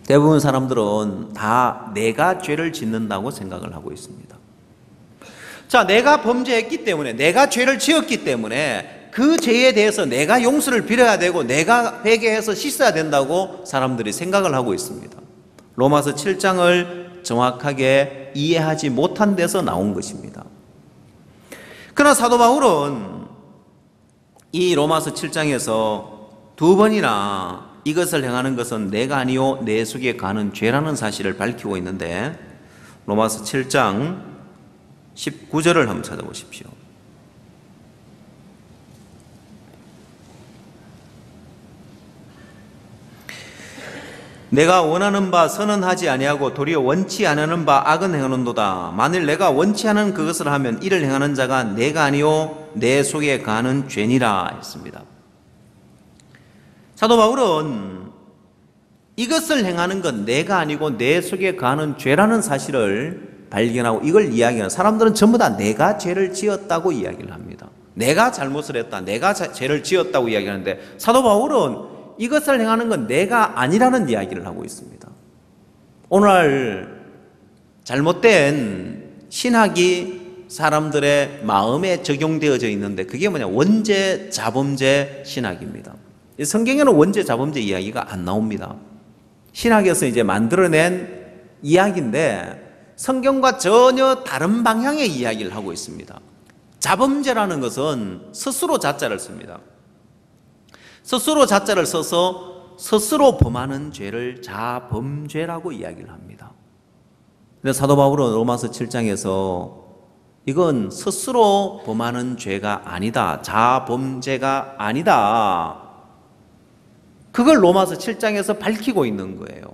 대부분 사람들은 다 내가 죄를 짓는다고 생각을 하고 있습니다. 자, 내가 범죄했기 때문에, 내가 죄를 지었기 때문에 그 죄에 대해서 내가 용서를 빌어야 되고 내가 회개해서 씻어야 된다고 사람들이 생각을 하고 있습니다. 로마서 7장을 정확하게 이해하지 못한 데서 나온 것입니다. 그러나 사도 바울은 이 로마서 7장에서 두 번이나 이것을 행하는 것은 내가 아니요 내 속에 거하는 죄라는 사실을 밝히고 있는데, 로마서 7장 19절을 한번 찾아보십시오. 내가 원하는 바 선은 하지 아니하고 도리어 원치 않는 바 악은 행하는도다. 만일 내가 원치 않은 그것을 하면 이를 행하는 자가 내가 아니요 내 속에 거하는 죄니라 했습니다. 사도 바울은 이것을 행하는 건 내가 아니고 내 속에 거하는 죄라는 사실을 발견하고 이걸 이야기하는, 사람들은 전부 다 내가 죄를 지었다고 이야기를 합니다. 내가 잘못을 했다, 내가 죄를 지었다고 이야기하는데, 사도 바울은 이것을 행하는 건 내가 아니라는 이야기를 하고 있습니다. 오늘 잘못된 신학이 사람들의 마음에 적용되어져 있는데, 그게 뭐냐, 원죄 자범죄 신학입니다. 성경에는 원죄 자범죄 이야기가 안 나옵니다. 신학에서 이제 만들어낸 이야기인데 성경과 전혀 다른 방향의 이야기를 하고 있습니다. 자범죄라는 것은 스스로 자자를 씁니다. 스스로 자자를 써서 스스로 범하는 죄를 자범죄라고 이야기를 합니다. 근데 사도 바울은 로마서 7장에서 이건 스스로 범하는 죄가 아니다, 자범죄가 아니다, 그걸 로마서 7장에서 밝히고 있는 거예요.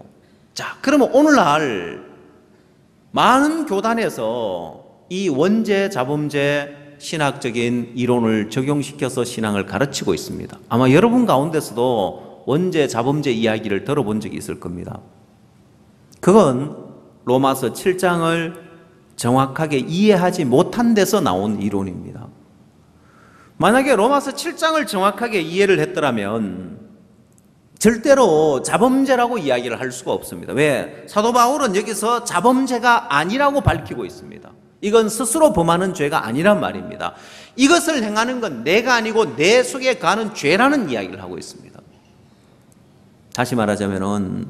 자, 그러면 오늘날 많은 교단에서 이 원죄 자범죄 신학적인 이론을 적용시켜서 신앙을 가르치고 있습니다. 아마 여러분 가운데서도 원죄 자범죄 이야기를 들어본 적이 있을 겁니다. 그건 로마서 7장을 정확하게 이해하지 못한 데서 나온 이론입니다. 만약에 로마서 7장을 정확하게 이해를 했더라면 절대로 자범죄라고 이야기를 할 수가 없습니다. 왜? 사도 바울은 여기서 자범죄가 아니라고 밝히고 있습니다. 이건 스스로 범하는 죄가 아니란 말입니다. 이것을 행하는 건 내가 아니고 내 속에 거하는 죄라는 이야기를 하고 있습니다. 다시 말하자면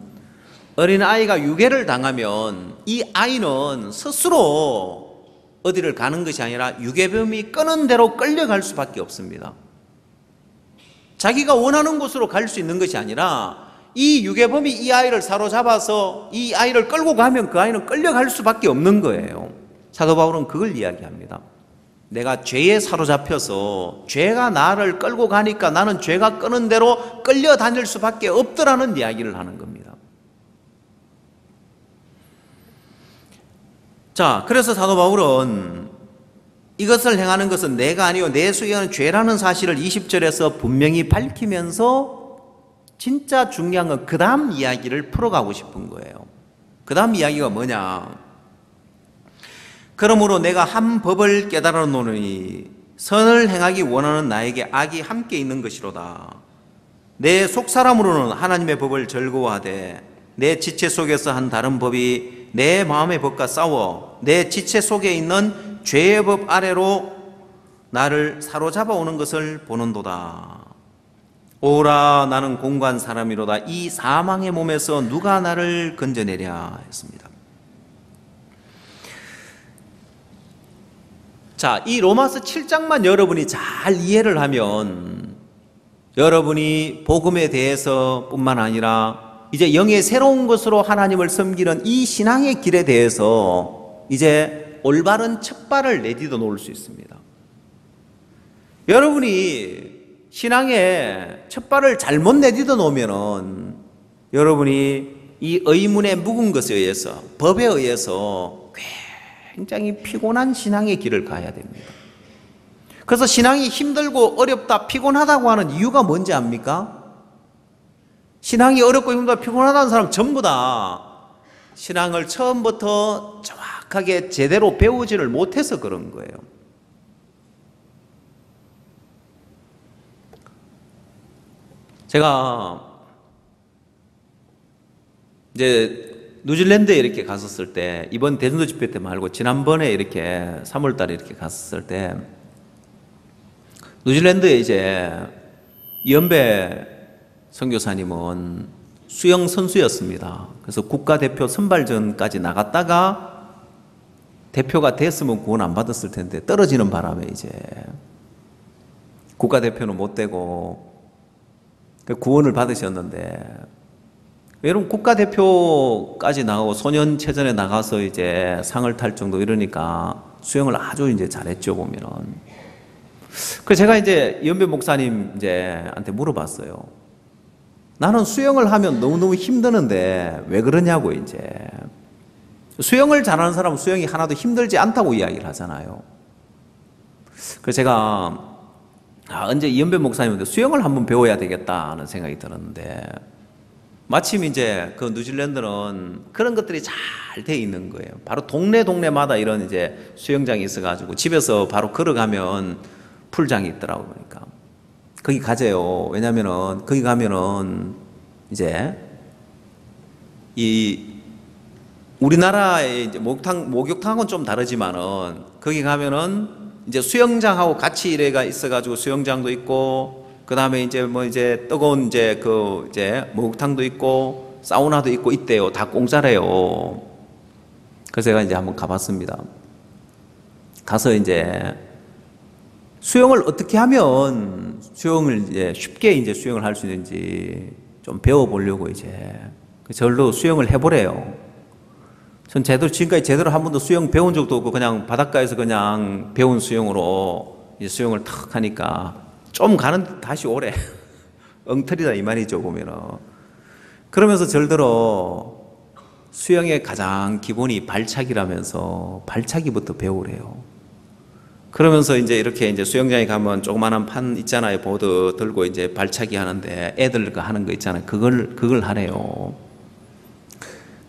어린아이가 유괴를 당하면 이 아이는 스스로 어디를 가는 것이 아니라 유괴범이 끄는 대로 끌려갈 수밖에 없습니다. 자기가 원하는 곳으로 갈 수 있는 것이 아니라 이 유괴범이 이 아이를 사로잡아서 이 아이를 끌고 가면 그 아이는 끌려갈 수밖에 없는 거예요. 사도 바울은 그걸 이야기합니다. 내가 죄에 사로잡혀서 죄가 나를 끌고 가니까 나는 죄가 끄는 대로 끌려다닐 수밖에 없더라는 이야기를 하는 겁니다. 자, 그래서 사도 바울은 이것을 행하는 것은 내가 아니요 내 속에 있는 죄라는 사실을 20절에서 분명히 밝히면서 진짜 중요한 건 그 다음 이야기를 풀어가고 싶은 거예요. 그 다음 이야기가 뭐냐, 그러므로 내가 한 법을 깨달아 노니 선을 행하기 원하는 나에게 악이 함께 있는 것이로다. 내 속사람으로는 하나님의 법을 즐거워하되 내 지체 속에서 한 다른 법이 내 마음의 법과 싸워 내 지체 속에 있는 죄의 법 아래로 나를 사로잡아 오는 것을 보는도다. 오라, 나는 공고한 사람이로다. 이 사망의 몸에서 누가 나를 건져내랴 했습니다. 자, 이 로마서 7장만 여러분이 잘 이해를 하면 여러분이 복음에 대해서 뿐만 아니라 이제 영의 새로운 것으로 하나님을 섬기는 이 신앙의 길에 대해서 이제 올바른 첫 발을 내딛어 놓을 수 있습니다. 여러분이 신앙의 첫 발을 잘못 내딛어 놓으면은 여러분이 이 의문에 묵은 것에 의해서, 법에 의해서 굉장히 피곤한 신앙의 길을 가야 됩니다. 그래서 신앙이 힘들고 어렵다, 피곤하다고 하는 이유가 뭔지 압니까? 신앙이 어렵고 힘들다, 피곤하다는 사람 전부 다 신앙을 처음부터 정확하게 제대로 배우지를 못해서 그런 거예요. 제가 이제 뉴질랜드에 이렇게 갔었을 때, 이번 대전도 집회 때 말고 지난번에 이렇게 3월 달에 이렇게 갔었을 때, 뉴질랜드에 이제 이연배 선교사님은 수영 선수였습니다. 그래서 국가대표 선발전까지 나갔다가 대표가 됐으면 구원 안 받았을 텐데 떨어지는 바람에 이제 국가대표는 못 되고 구원을 받으셨는데, 여러분 국가대표까지 나가고 소년체전에 나가서 이제 상을 탈 정도 이러니까 수영을 아주 이제 잘했죠, 보면은. 그래서 제가 이제 이연배 목사님 한테 물어봤어요. 나는 수영을 하면 너무너무 힘드는데 왜 그러냐고. 이제 수영을 잘하는 사람은 수영이 하나도 힘들지 않다고 이야기를 하잖아요. 그래서 제가 언제 이연배 목사님한테 수영을 한번 배워야 되겠다 하는 생각이 들었는데, 마침 이제 그 뉴질랜드는 그런 것들이 잘 돼 있는 거예요. 바로 동네마다 이런 이제 수영장이 있어가지고 집에서 바로 걸어가면 풀장이 있더라고요. 그러니까 거기 가재요. 왜냐면은 거기 가면은 이제 이 우리나라의 이제 목욕탕하고는 좀 다르지만은 거기 가면은 이제 수영장하고 같이 이래가 있어가지고 수영장도 있고, 그 다음에 이제 뜨거운 목욕탕도 있고 사우나도 있고 있대요. 다 공짜래요. 그래서 제가 이제 한번 가봤습니다. 가서 이제 수영을 어떻게 하면 수영을 이제 쉽게 이제 수영을 할 수 있는지 좀 배워보려고 이제 저를 수영을 해보래요. 전 지금까지 제대로 한 번도 수영 배운 적도 없고 그냥 바닷가에서 그냥 배운 수영으로 이제 수영을 탁 하니까 좀 가는데 다시 오래. 엉터리다 이 말이죠, 보면은. 그러면서 절대로 수영의 가장 기본이 발차기라면서 발차기부터 배우래요. 그러면서 이제 이렇게 이제 수영장에 가면 조그마한 판 있잖아요. 보드 들고 이제 발차기 하는데 애들 하는 거 있잖아요. 그걸 하래요.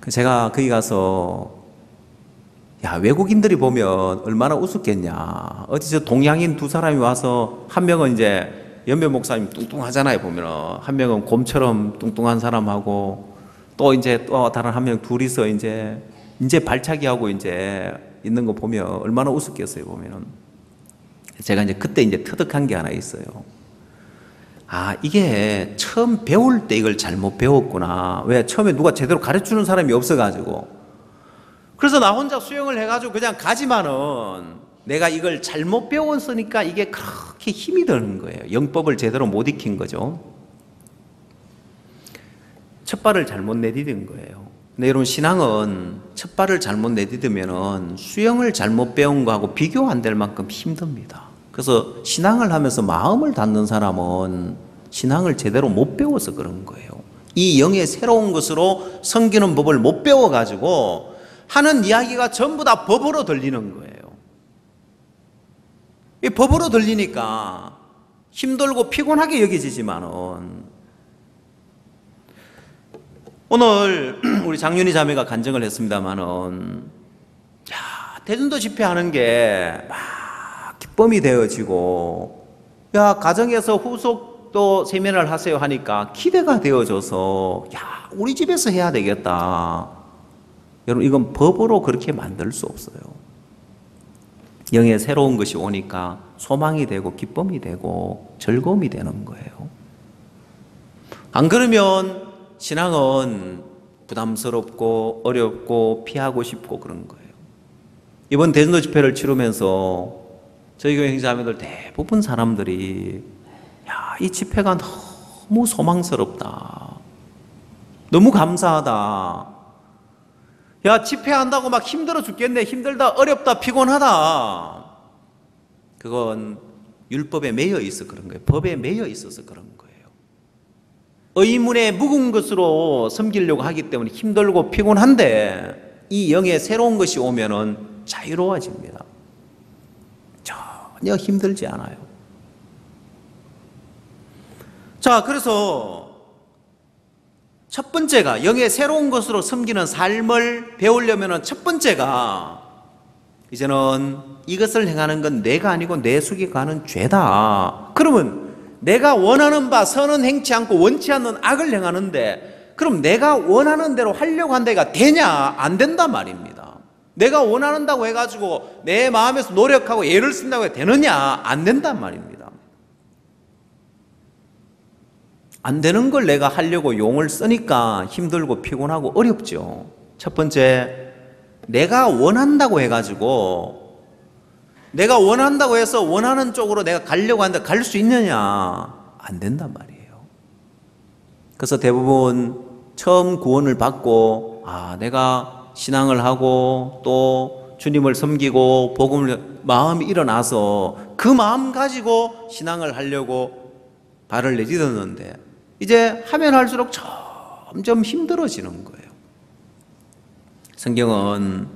제가 거기 가서 야, 외국인들이 보면 얼마나 우습겠냐. 어디서 동양인 두 사람이 와서 한 명은 이제 연배 목사님 뚱뚱하잖아요, 보면은. 한 명은 곰처럼 뚱뚱한 사람하고 또 이제 또 다른 한 명 둘이서 이제 발차기하고 이제 있는 거 보면 얼마나 우습겠어요, 보면은. 제가 이제 그때 이제 터득한 게 하나 있어요. 아, 이게 처음 배울 때 이걸 잘못 배웠구나. 왜? 처음에 누가 제대로 가르쳐주는 사람이 없어가지고. 그래서 나 혼자 수영을 해가지고 그냥 가지만은 내가 이걸 잘못 배웠으니까 이게 그렇게 힘이 드는 거예요. 영법을 제대로 못 익힌 거죠. 첫 발을 잘못 내디딘 거예요. 근데 여러분, 신앙은 첫 발을 잘못 내디디면은 수영을 잘못 배운 거하고 비교 안 될 만큼 힘듭니다. 그래서 신앙을 하면서 마음을 닫는 사람은 신앙을 제대로 못 배워서 그런 거예요. 이 영의 새로운 것으로 섬기는 법을 못 배워가지고 하는 이야기가 전부 다 법으로 들리는 거예요. 이 법으로 들리니까 힘들고 피곤하게 여겨지지만은, 오늘 우리 장윤희 자매가 간증을 했습니다만은, 대전도 집회하는 게 막 기쁨이 되어지고, 가정에서 후속도 세미나를 하세요 하니까 기대가 되어져서, 우리 집에서 해야 되겠다. 여러분, 이건 법으로 그렇게 만들 수 없어요. 영의 새로운 것이 오니까 소망이 되고 기쁨이 되고 즐거움이 되는 거예요. 안 그러면 신앙은 부담스럽고 어렵고 피하고 싶고 그런 거예요. 이번 대전도 집회를 치르면서 저희 교회 형제자매들 대부분 사람들이 이 집회가 너무 소망스럽다. 너무 감사하다. 야, 집회한다고 막 힘들어 죽겠네. 힘들다, 어렵다, 피곤하다. 그건 율법에 매여 있어 그런 거예요. 법에 매여 있어서 그런 거예요. 의문에 묵은 것으로 섬기려고 하기 때문에 힘들고 피곤한데 이 영의 새로운 것이 오면은 자유로워집니다. 전혀 힘들지 않아요. 자, 그래서 첫 번째가 영의 새로운 것으로 섬기는 삶을 배우려면 첫 번째가 이제는 이것을 행하는 건 내가 아니고 내 속에 가는 죄다. 그러면 내가 원하는 바 선은 행치 않고 원치 않는 악을 행하는데 그럼 내가 원하는 대로 하려고 한 데가 되냐? 안 된단 말입니다. 내가 원한다고 해가지고 내 마음에서 노력하고 애를 쓴다고 해야 되느냐? 안 된단 말입니다. 안 되는 걸 내가 하려고 용을 쓰니까 힘들고 피곤하고 어렵죠. 첫 번째, 내가 원한다고 해가지고 내가 원한다고 해서 원하는 쪽으로 내가 가려고 하는데 갈 수 있느냐? 안 된단 말이에요. 그래서 대부분 처음 구원을 받고 내가 신앙을 하고 또 주님을 섬기고 복음을 마음이 일어나서 그 마음 가지고 신앙을 하려고 발을 내딛었는데 이제 하면 할수록 점점 힘들어지는 거예요. 성경은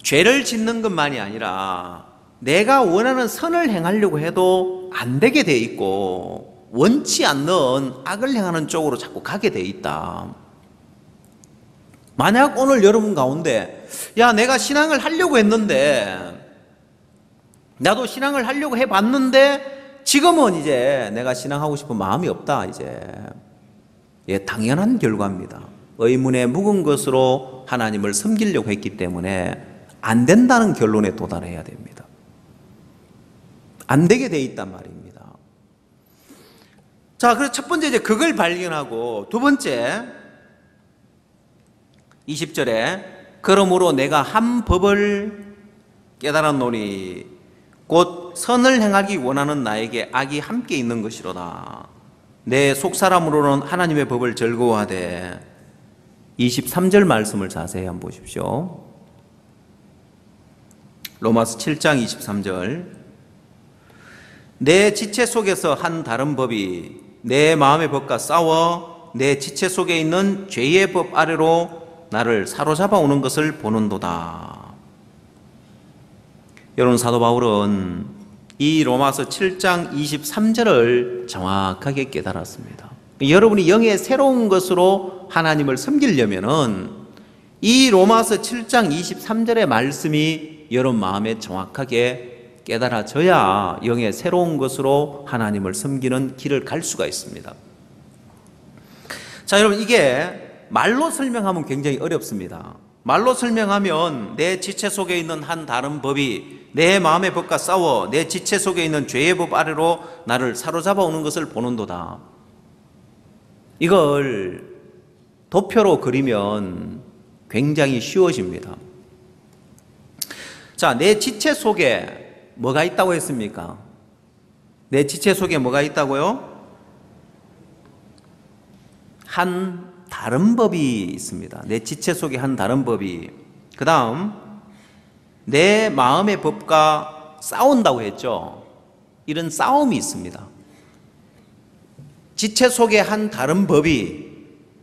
죄를 짓는 것만이 아니라 내가 원하는 선을 행하려고 해도 안 되게 돼 있고 원치 않는 악을 행하는 쪽으로 자꾸 가게 돼 있다. 만약 오늘 여러분 가운데 야, 내가 신앙을 하려고 했는데 나도 신앙을 하려고 해봤는데 지금은 이제 내가 신앙하고 싶은 마음이 없다. 이제 당연한 결과입니다. 의문에 묵은 것으로 하나님을 섬기려고 했기 때문에 안 된다는 결론에 도달해야 됩니다. 안 되게 돼 있단 말입니다. 자, 그래서 첫 번째 이제 그걸 발견하고 두 번째 20절에 그러므로 내가 한 법을 깨달았노니 곧 선을 행하기 원하는 나에게 악이 함께 있는 것이로다. 내 속사람으로는 하나님의 법을 즐거워하되 23절 말씀을 자세히 한번 보십시오. 로마서 7장 23절 내 지체 속에서 한 다른 법이 내 마음의 법과 싸워 내 지체 속에 있는 죄의 법 아래로 나를 사로잡아 오는 것을 보는도다. 여러분, 사도 바울은 이 로마서 7장 23절을 정확하게 깨달았습니다. 여러분이 영의 새로운 것으로 하나님을 섬기려면은 이 로마서 7장 23절의 말씀이 여러분 마음에 정확하게 깨달아져야 영의 새로운 것으로 하나님을 섬기는 길을 갈 수가 있습니다. 자, 여러분, 이게 말로 설명하면 굉장히 어렵습니다. 말로 설명하면 내 지체 속에 있는 한 다른 법이 내 마음의 법과 싸워 내 지체 속에 있는 죄의 법 아래로 나를 사로잡아 오는 것을 보는도다. 이걸 도표로 그리면 굉장히 쉬워집니다. 자, 내 지체 속에 뭐가 있다고 했습니까? 내 지체 속에 뭐가 있다고요? 한 다른 법이 있습니다. 내 지체 속에 한 다른 법이. 그 다음 내 마음의 법과 싸운다고 했죠. 이런 싸움이 있습니다. 지체 속에 한 다른 법이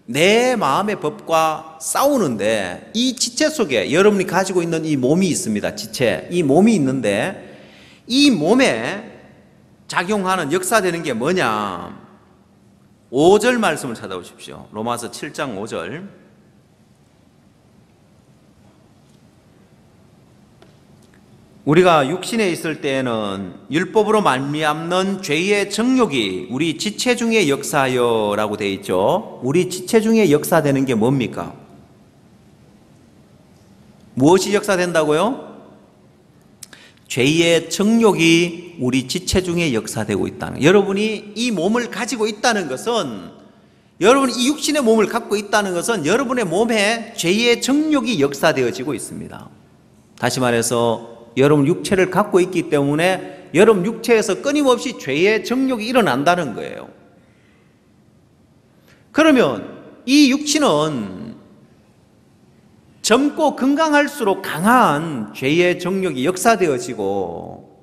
내 마음의 법과 싸우는데 이 지체 속에 여러분이 가지고 있는 이 몸이 있습니다. 지체. 이 몸이 있는데 이 몸에 작용하는 역사되는 게 뭐냐? 5절 말씀을 찾아보십시오. 로마서 7장 5절. 우리가 육신에 있을 때에는 율법으로 말미암는 죄의 정욕이 우리 지체 중에 역사하여라고 되어 있죠. 우리 지체 중에 역사되는 게 뭡니까? 무엇이 역사된다고요? 죄의 정욕이 우리 지체 중에 역사되고 있다는, 여러분이 이 몸을 가지고 있다는 것은, 여러분이 이 육신의 몸을 갖고 있다는 것은 여러분의 몸에 죄의 정욕이 역사되어지고 있습니다. 다시 말해서 여러분 육체를 갖고 있기 때문에 여러분 육체에서 끊임없이 죄의 정욕이 일어난다는 거예요. 그러면 이 육신은 젊고 건강할수록 강한 죄의 정욕이 역사되어지고,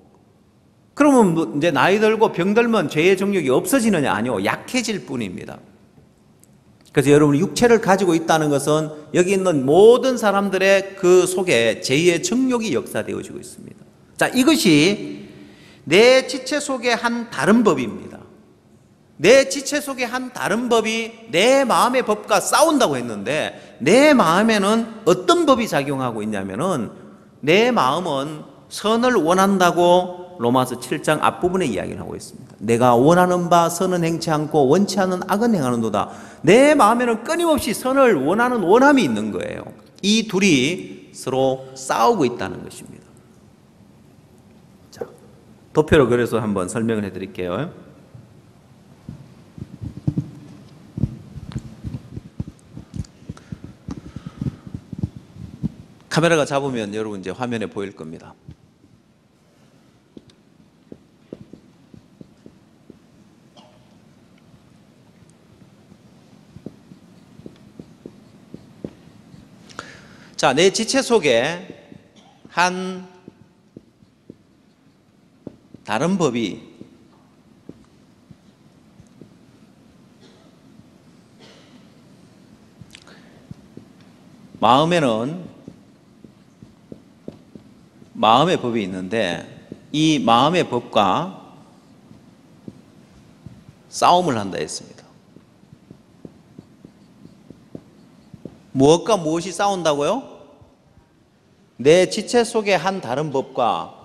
그러면 뭐 이제 나이 들고 병 들면 죄의 정욕이 없어지느냐? 아니요, 약해질 뿐입니다. 그래서 여러분이 육체를 가지고 있다는 것은 여기 있는 모든 사람들의 그 속에 죄의 정욕이 역사되어지고 있습니다. 자, 이것이 내 지체 속의 한 다른 법입니다. 내 지체 속의 한 다른 법이 내 마음의 법과 싸운다고 했는데, 내 마음에는 어떤 법이 작용하고 있냐면은, 내 마음은 선을 원한다고 로마서 7장 앞부분에 이야기를 하고 있습니다. 내가 원하는 바 선은 행치 않고 원치 않는 악은 행하는도다. 내 마음에는 끊임없이 선을 원하는 원함이 있는 거예요. 이 둘이 서로 싸우고 있다는 것입니다. 자, 도표로 그려서 한번 설명을 해드릴게요. 카메라가 잡으면 여러분 이제 화면에 보일 겁니다. 자, 내 지체 속에 한 다른 법이 마음에는 마음의 법이 있는데, 이 마음의 법과 싸움을 한다 했습니다. 무엇과 무엇이 싸운다고요? 내 지체 속의 한 다른 법과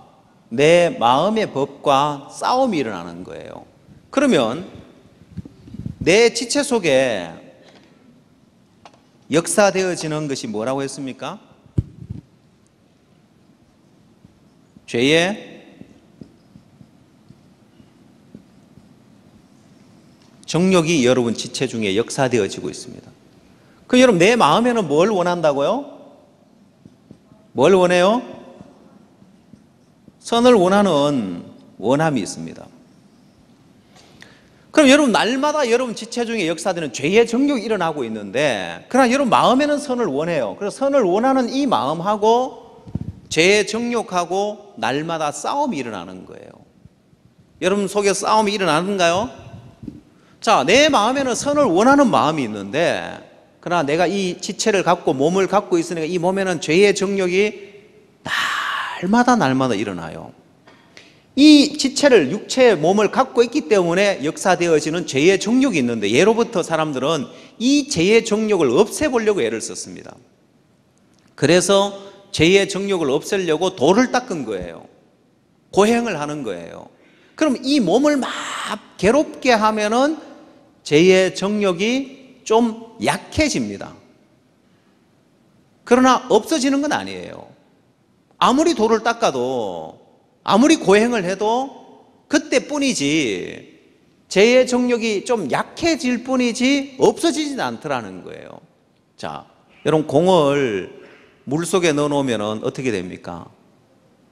내 마음의 법과 싸움이 일어나는 거예요. 그러면 내 지체 속에 역사되어지는 것이 뭐라고 했습니까? 죄의 정욕이 여러분 지체 중에 역사되어지고 있습니다. 그럼 여러분, 내 마음에는 뭘 원한다고요? 뭘 원해요? 선을 원하는 원함이 있습니다. 그럼 여러분, 날마다 여러분 지체 중에 역사되는 죄의 정욕이 일어나고 있는데, 그러나 여러분 마음에는 선을 원해요. 그래서 선을 원하는 이 마음하고 죄의 정욕하고 날마다 싸움이 일어나는 거예요. 여러분 속에 싸움이 일어나는가요? 자, 내 마음에는 선을 원하는 마음이 있는데, 그러나 내가 이 지체를 갖고 몸을 갖고 있으니까 이 몸에는 죄의 정욕이 날마다 일어나요. 이 지체를, 육체의 몸을 갖고 있기 때문에 역사되어지는 죄의 정욕이 있는데, 예로부터 사람들은 이 죄의 정욕을 없애보려고 애를 썼습니다. 그래서 죄의 정욕을 없애려고 돌을 닦은 거예요. 고행을 하는 거예요. 그럼 이 몸을 막 괴롭게 하면은 죄의 정욕이 좀 약해집니다. 그러나 없어지는 건 아니에요. 아무리 돌을 닦아도, 아무리 고행을 해도 그때뿐이지, 죄의 정욕이 좀 약해질 뿐이지 없어지진 않더라는 거예요. 자, 여러분, 공을 물속에 넣어놓으면 어떻게 됩니까?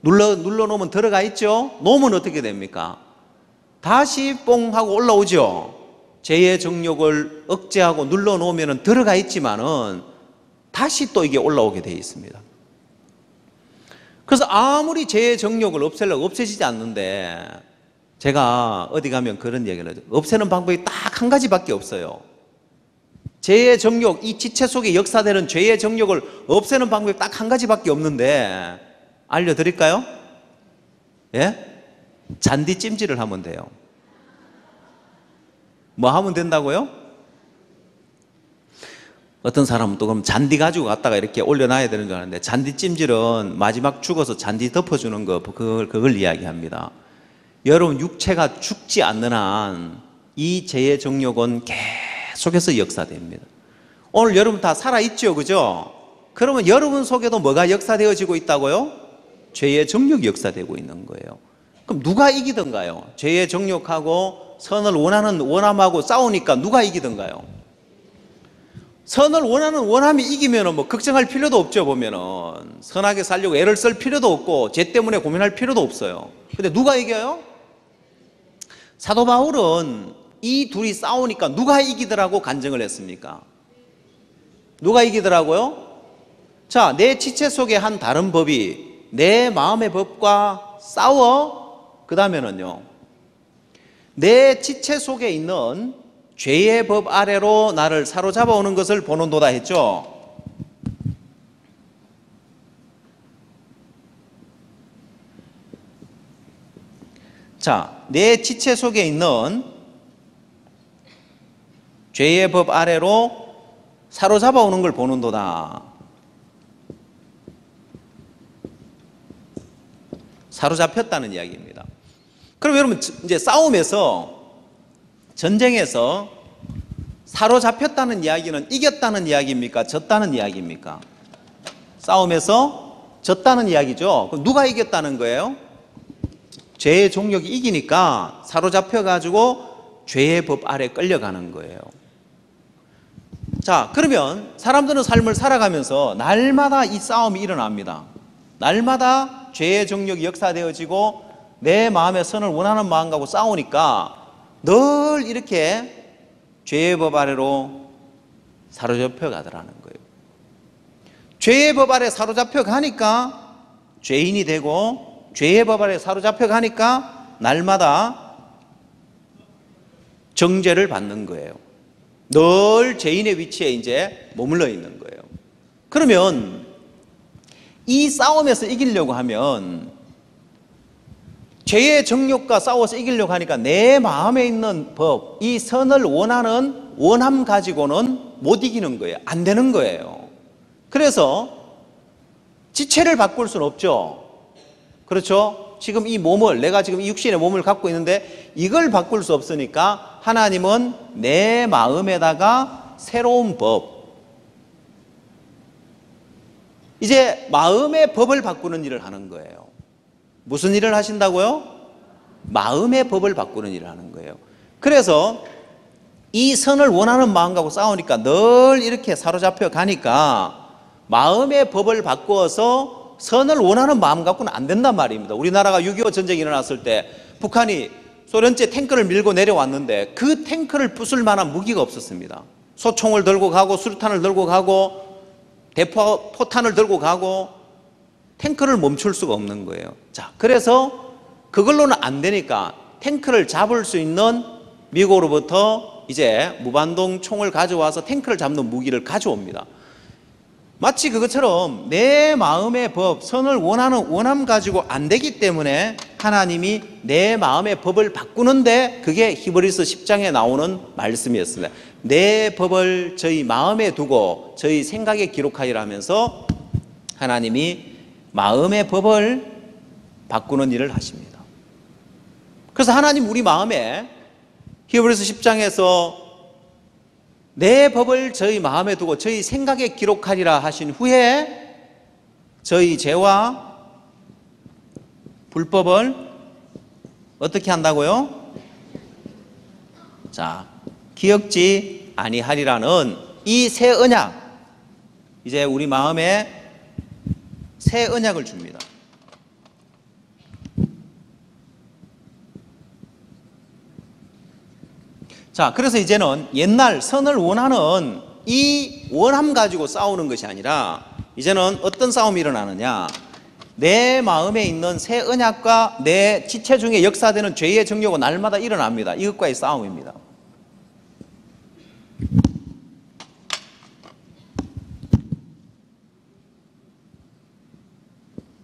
눌러놓으면 들어가 있죠? 놓으면 어떻게 됩니까? 다시 뽕 하고 올라오죠? 죄의 정욕을 억제하고 눌러놓으면 들어가 있지만은 다시 또 이게 올라오게 되어 있습니다. 그래서 아무리 죄의 정욕을 없애려고 없애지지 않는데, 제가 어디 가면 그런 얘기를 하죠. 없애는 방법이 딱 한 가지밖에 없어요. 죄의 정욕, 이 지체 속에 역사되는 죄의 정욕을 없애는 방법이 딱 한 가지밖에 없는데, 알려드릴까요? 예? 잔디 찜질을 하면 돼요. 뭐 하면 된다고요? 어떤 사람은 또 그럼 잔디 가지고 갔다가 이렇게 올려놔야 되는 줄 아는데, 잔디 찜질은 마지막 죽어서 잔디 덮어주는 거, 그걸 이야기합니다. 여러분, 육체가 죽지 않는 한 이 죄의 정욕은 계속해서 역사됩니다. 오늘 여러분 다 살아있죠, 그죠? 그러면 여러분 속에도 뭐가 역사되어지고 있다고요? 죄의 정욕이 역사되고 있는 거예요. 그럼 누가 이기던가요? 죄의 정욕하고 선을 원하는 원함하고 싸우니까 누가 이기던가요? 선을 원하는 원함이 이기면 뭐 걱정할 필요도 없죠. 보면은 선하게 살려고 애를 쓸 필요도 없고 죄 때문에 고민할 필요도 없어요. 근데 누가 이겨요? 사도 바울은 이 둘이 싸우니까 누가 이기더라고 간증을 했습니까? 누가 이기더라고요? 자, 내 지체 속에 한 다른 법이 내 마음의 법과 싸워. 그 다음에는요, 내 지체 속에 있는 죄의 법 아래로 나를 사로잡아 오는 것을 보는도다 했죠. 자, 내 지체 속에 있는 죄의 법 아래로 사로잡아 오는 걸 보는도다. 사로잡혔다는 이야기입니다. 그럼 여러분, 이제 싸움에서, 전쟁에서 사로잡혔다는 이야기는 이겼다는 이야기입니까? 졌다는 이야기입니까? 싸움에서 졌다는 이야기죠. 그럼 누가 이겼다는 거예요? 죄의 종력이 이기니까 사로잡혀가지고 죄의 법 아래 끌려가는 거예요. 자, 그러면 사람들은 삶을 살아가면서 날마다 이 싸움이 일어납니다. 날마다 죄의 정력이 역사되어지고 내 마음의 선을 원하는 마음하고 싸우니까 늘 이렇게 죄의 법 아래로 사로잡혀 가더라는 거예요. 죄의 법 아래 사로잡혀 가니까 죄인이 되고, 죄의 법 아래 사로잡혀 가니까 날마다 정죄를 받는 거예요. 늘 죄인의 위치에 이제 머물러 있는 거예요. 그러면 이 싸움에서 이기려고 하면, 죄의 정욕과 싸워서 이기려고 하니까 내 마음에 있는 법, 이 선을 원하는 원함 가지고는 못 이기는 거예요. 안 되는 거예요. 그래서 지체를 바꿀 수는 없죠. 그렇죠? 지금 이 몸을, 내가 지금 이 육신의 몸을 갖고 있는데 이걸 바꿀 수 없으니까 하나님은 내 마음에다가 새로운 법, 이제 마음의 법을 바꾸는 일을 하는 거예요. 무슨 일을 하신다고요? 마음의 법을 바꾸는 일을 하는 거예요. 그래서 이 선을 원하는 마음하고 싸우니까 늘 이렇게 사로잡혀 가니까 마음의 법을 바꾸어서 선을 원하는 마음 갖고는 안 된단 말입니다. 우리나라가 6.25 전쟁이 일어났을 때 북한이 소련제 탱크를 밀고 내려왔는데 그 탱크를 부술 만한 무기가 없었습니다. 소총을 들고 가고 수류탄을 들고 가고 대포탄을 들고 가고 탱크를 멈출 수가 없는 거예요. 자, 그래서 그걸로는 안 되니까 탱크를 잡을 수 있는 미국으로부터 이제 무반동 총을 가져와서 탱크를 잡는 무기를 가져옵니다. 마치 그것처럼 내 마음의 법, 선을 원하는 원함 가지고 안 되기 때문에 하나님이 내 마음의 법을 바꾸는데, 그게 히브리서 10장에 나오는 말씀이었습니다. 내 법을 저희 마음에 두고 저희 생각에 기록하리라 하면서 하나님이 마음의 법을 바꾸는 일을 하십니다. 그래서 하나님 우리 마음에 히브리서 10장에서 내 법을 저희 마음에 두고 저희 생각에 기록하리라 하신 후에 저희 죄와 불법을 어떻게 한다고요? 자, 기억지 아니하리라는 이 새 언약, 이제 우리 마음에 새 언약을 줍니다. 자, 그래서 이제는 옛날 선을 원하는 이 원함 가지고 싸우는 것이 아니라 이제는 어떤 싸움이 일어나느냐, 내 마음에 있는 새 언약과 내 지체 중에 역사되는 죄의 정욕은 날마다 일어납니다. 이것과의 싸움입니다.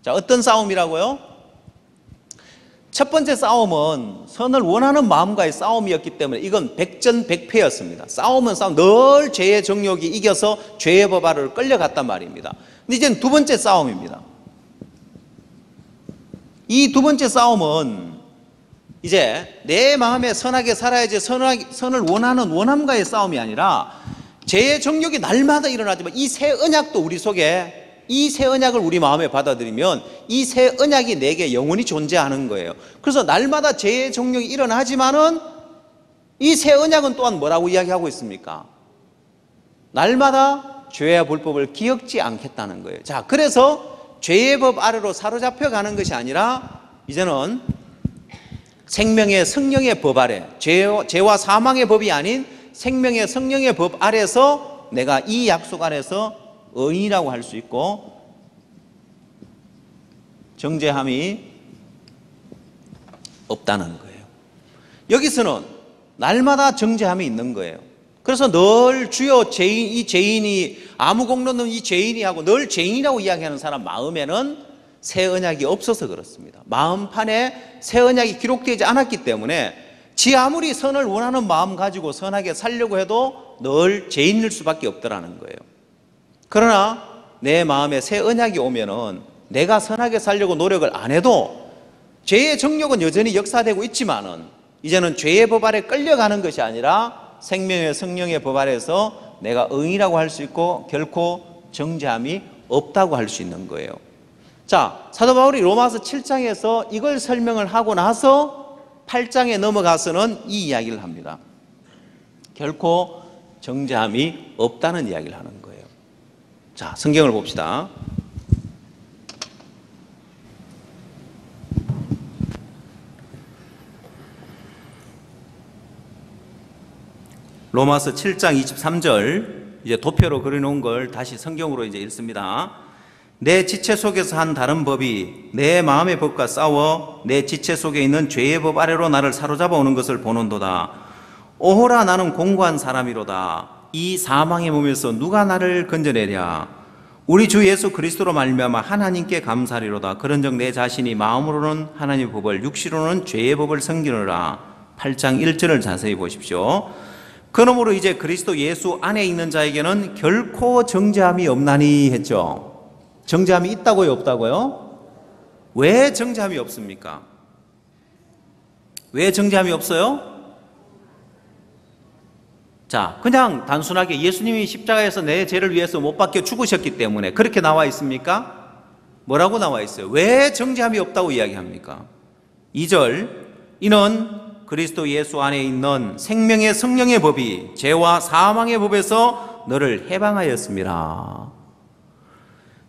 자, 어떤 싸움이라고요? 첫 번째 싸움은 선을 원하는 마음과의 싸움이었기 때문에 이건 백전백패였습니다. 싸움은 싸움, 늘 죄의 정욕이 이겨서 죄의 법 아래로 끌려갔단 말입니다. 근데 이제는 두 번째 싸움입니다. 이 두 번째 싸움은 이제 내 마음에 선하게 살아야지 선을 원하는 원함과의 싸움이 아니라 죄의 정욕이 날마다 일어나지만 이 새 언약도 우리 속에, 이 새 언약을 우리 마음에 받아들이면 이 새 언약이 내게 영원히 존재하는 거예요. 그래서 날마다 죄의 정욕이 일어나지만은 이 새 언약은 또한 뭐라고 이야기하고 있습니까? 날마다 죄와 불법을 기억지 않겠다는 거예요. 자, 그래서 죄의 법 아래로 사로잡혀 가는 것이 아니라 이제는 생명의 성령의 법 아래, 죄와 사망의 법이 아닌 생명의 성령의 법 아래서 내가 이 약속 안에서 의인이라고 할 수 있고 정죄함이 없다는 거예요. 여기서는 날마다 정죄함이 있는 거예요. 그래서 늘 주여 이 죄인이 아무 공로 없는 이 죄인이 하고 늘 죄인이라고 이야기하는 사람 마음에는 새 언약이 없어서 그렇습니다. 마음판에 새 언약이 기록되지 않았기 때문에 지 아무리 선을 원하는 마음 가지고 선하게 살려고 해도 늘 죄인일 수밖에 없더라는 거예요. 그러나 내 마음에 새 언약이 오면은 내가 선하게 살려고 노력을 안 해도 죄의 정욕은 여전히 역사되고 있지만은 이제는 죄의 법 아래 끌려가는 것이 아니라 생명의 성령의 법 아래서 내가 의인이라고 할 수 있고 결코 정죄함이 없다고 할 수 있는 거예요. 자, 사도 바울이 로마서 7장에서 이걸 설명을 하고 나서 8장에 넘어가서는 이 이야기를 합니다. 결코 정죄함이 없다는 이야기를 하는 거예요. 자, 성경을 봅시다. 로마서 7장 23절 이제 도표로 그려놓은 걸 다시 성경으로 이제 읽습니다. 내 지체 속에서 한 다른 법이 내 마음의 법과 싸워 내 지체 속에 있는 죄의 법 아래로 나를 사로잡아 오는 것을 보는도다. 오호라 나는 공고한 사람이로다. 이 사망의 몸에서 누가 나를 건져내랴. 우리 주 예수 그리스도로 말미암아 하나님께 감사리로다. 그런즉 내 자신이 마음으로는 하나님의 법을 육시로는 죄의 법을 섬기느라. 8장 1절을 자세히 보십시오. 그러므로 이제 그리스도 예수 안에 있는 자에게는 결코 정죄함이 없나니 했죠. 정죄함이 있다고요, 없다고요? 왜 정죄함이 없습니까? 왜 정죄함이 없어요? 자, 그냥 단순하게 예수님이 십자가에서 내 죄를 위해서 못 박혀 죽으셨기 때문에 그렇게 나와 있습니까? 뭐라고 나와 있어요? 왜 정죄함이 없다고 이야기합니까? 2절, 이는 그리스도 예수 안에 있는 생명의 성령의 법이 죄와 사망의 법에서 너를 해방하였습니다.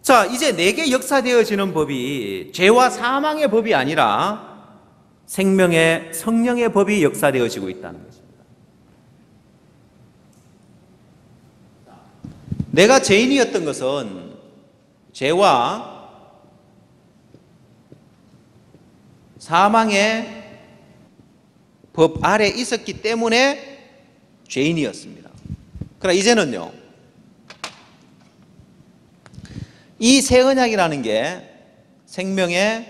자, 이제 내게 역사되어지는 법이 죄와 사망의 법이 아니라 생명의 성령의 법이 역사되어지고 있다는 것입니다. 내가 죄인이었던 것은 죄와 사망의 법 아래 있었기 때문에 죄인이었습니다. 그러나 이제는요, 이 새 언약이라는 게 생명의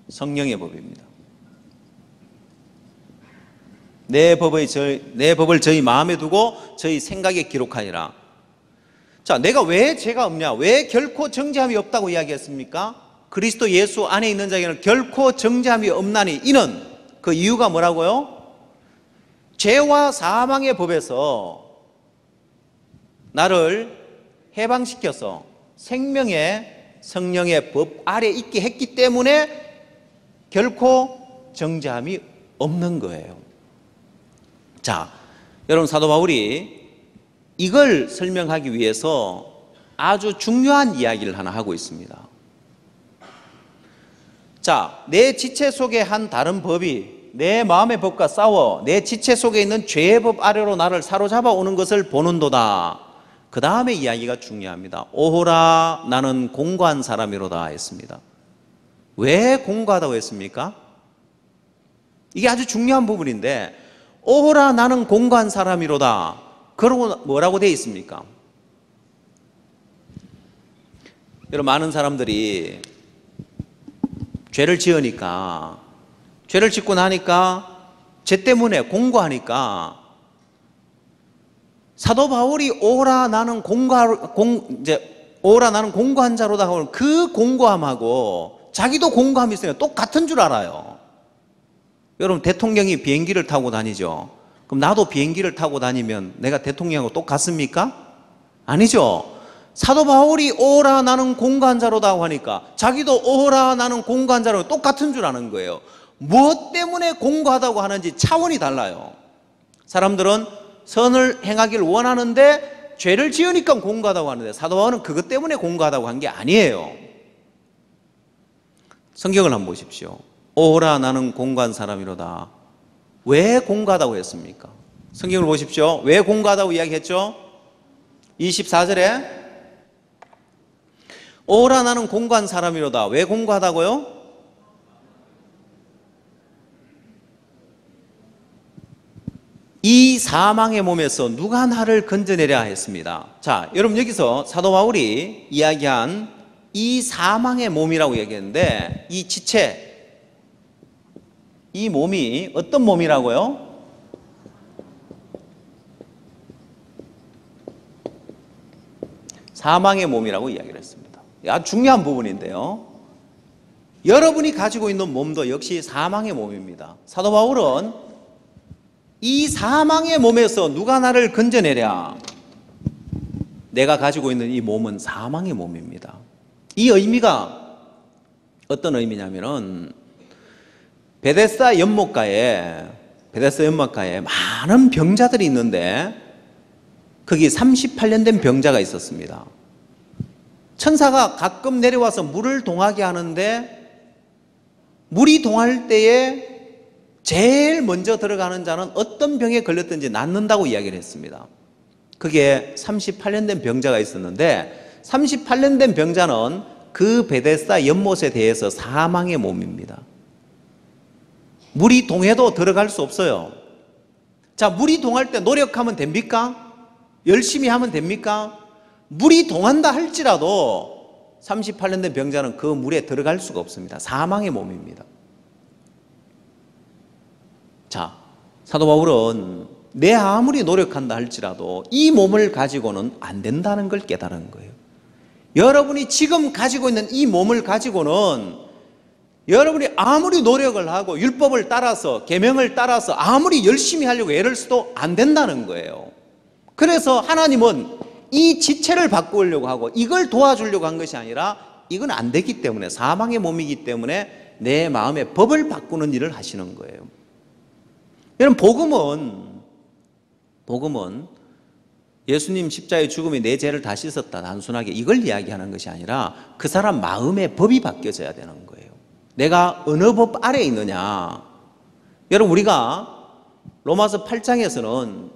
성령의 법입니다. 내 법을 저희 마음에 두고 저희 생각에 기록하니라. 자, 내가 왜 죄가 없냐? 왜 결코 정죄함이 없다고 이야기했습니까? 그리스도 예수 안에 있는 자에게는 결코 정죄함이 없나니 이는 그 이유가 뭐라고요? 죄와 사망의 법에서 나를 해방시켜서 생명의 성령의 법 아래 있게 했기 때문에 결코 정죄함이 없는 거예요. 자, 여러분, 사도 바울이 이걸 설명하기 위해서 아주 중요한 이야기를 하나 하고 있습니다. 자, 내 지체 속에 한 다른 법이 내 마음의 법과 싸워 내 지체 속에 있는 죄의 법 아래로 나를 사로잡아 오는 것을 보는도다. 그 다음에 이야기가 중요합니다. 오호라 나는 공고한 사람이로다 했습니다. 왜 공고하다고 했습니까? 이게 아주 중요한 부분인데, 오호라 나는 공고한 사람이로다. 그러고 뭐라고 되어 있습니까? 여러분, 많은 사람들이 죄를 지으니까, 죄를 짓고 나니까 죄 때문에 공고하니까 사도 바울이 오라 나는 오라 나는 공고한 자로다 하고 그 공고함하고 자기도 공고함이 있으니까 똑같은 줄 알아요. 여러분, 대통령이 비행기를 타고 다니죠. 그럼 나도 비행기를 타고 다니면 내가 대통령하고 똑같습니까? 아니죠. 사도 바울이 오라 나는 공고한 자로다 하니까 자기도 오라 나는 공고한 자로 똑같은 줄 아는 거예요. 무엇 때문에 공고하다고 하는지 차원이 달라요. 사람들은 선을 행하기를 원하는데 죄를 지으니까 공고하다고 하는데 사도 바울은 그것 때문에 공고하다고 한 게 아니에요. 성경을 한번 보십시오. 오라 나는 공고한 사람이로다. 왜 공고하다고 했습니까? 성경을 보십시오. 왜 공고하다고 이야기했죠? 24절에 오라 나는 공고한 사람이로다. 왜 공고하다고요? 이 사망의 몸에서 누가 나를 건져내랴 했습니다. 자, 여러분 여기서 사도 바울이 이야기한 이 사망의 몸이라고 얘기했는데 이 지체, 이 몸이 어떤 몸이라고요? 사망의 몸이라고 이야기를 했습니다. 아주 중요한 부분인데요. 여러분이 가지고 있는 몸도 역시 사망의 몸입니다. 사도 바울은 이 사망의 몸에서 누가 나를 건져내랴. 내가 가지고 있는 이 몸은 사망의 몸입니다. 이 의미가 어떤 의미냐면은 베데스다 연못가에 많은 병자들이 있는데 거기 38년 된 병자가 있었습니다. 천사가 가끔 내려와서 물을 동하게 하는데 물이 동할 때에 제일 먼저 들어가는 자는 어떤 병에 걸렸든지 낫는다고 이야기를 했습니다. 그게 38년 된 병자가 있었는데 38년 된 병자는 그 베데스다 연못에 대해서 사망의 몸입니다. 물이 동해도 들어갈 수 없어요. 자, 물이 동할 때 노력하면 됩니까? 열심히 하면 됩니까? 물이 동한다 할지라도 38년 된 병자는 그 물에 들어갈 수가 없습니다. 사망의 몸입니다. 자, 사도 바울은 내 아무리 노력한다 할지라도 이 몸을 가지고는 안 된다는 걸 깨달은 거예요. 여러분이 지금 가지고 있는 이 몸을 가지고는 여러분이 아무리 노력을 하고 율법을 따라서 계명을 따라서 아무리 열심히 하려고 애를 써도 안 된다는 거예요. 그래서 하나님은 이 지체를 바꾸려고 하고 이걸 도와주려고 한 것이 아니라 이건 안 되기 때문에 사망의 몸이기 때문에 내 마음의 법을 바꾸는 일을 하시는 거예요. 여러분 복음은 예수님 십자가의 죽음이 내 죄를 다 씻었다 단순하게 이걸 이야기하는 것이 아니라 그 사람 마음의 법이 바뀌어져야 되는 거예요. 내가 어느 법 아래에 있느냐. 여러분 우리가 로마서 8장에서는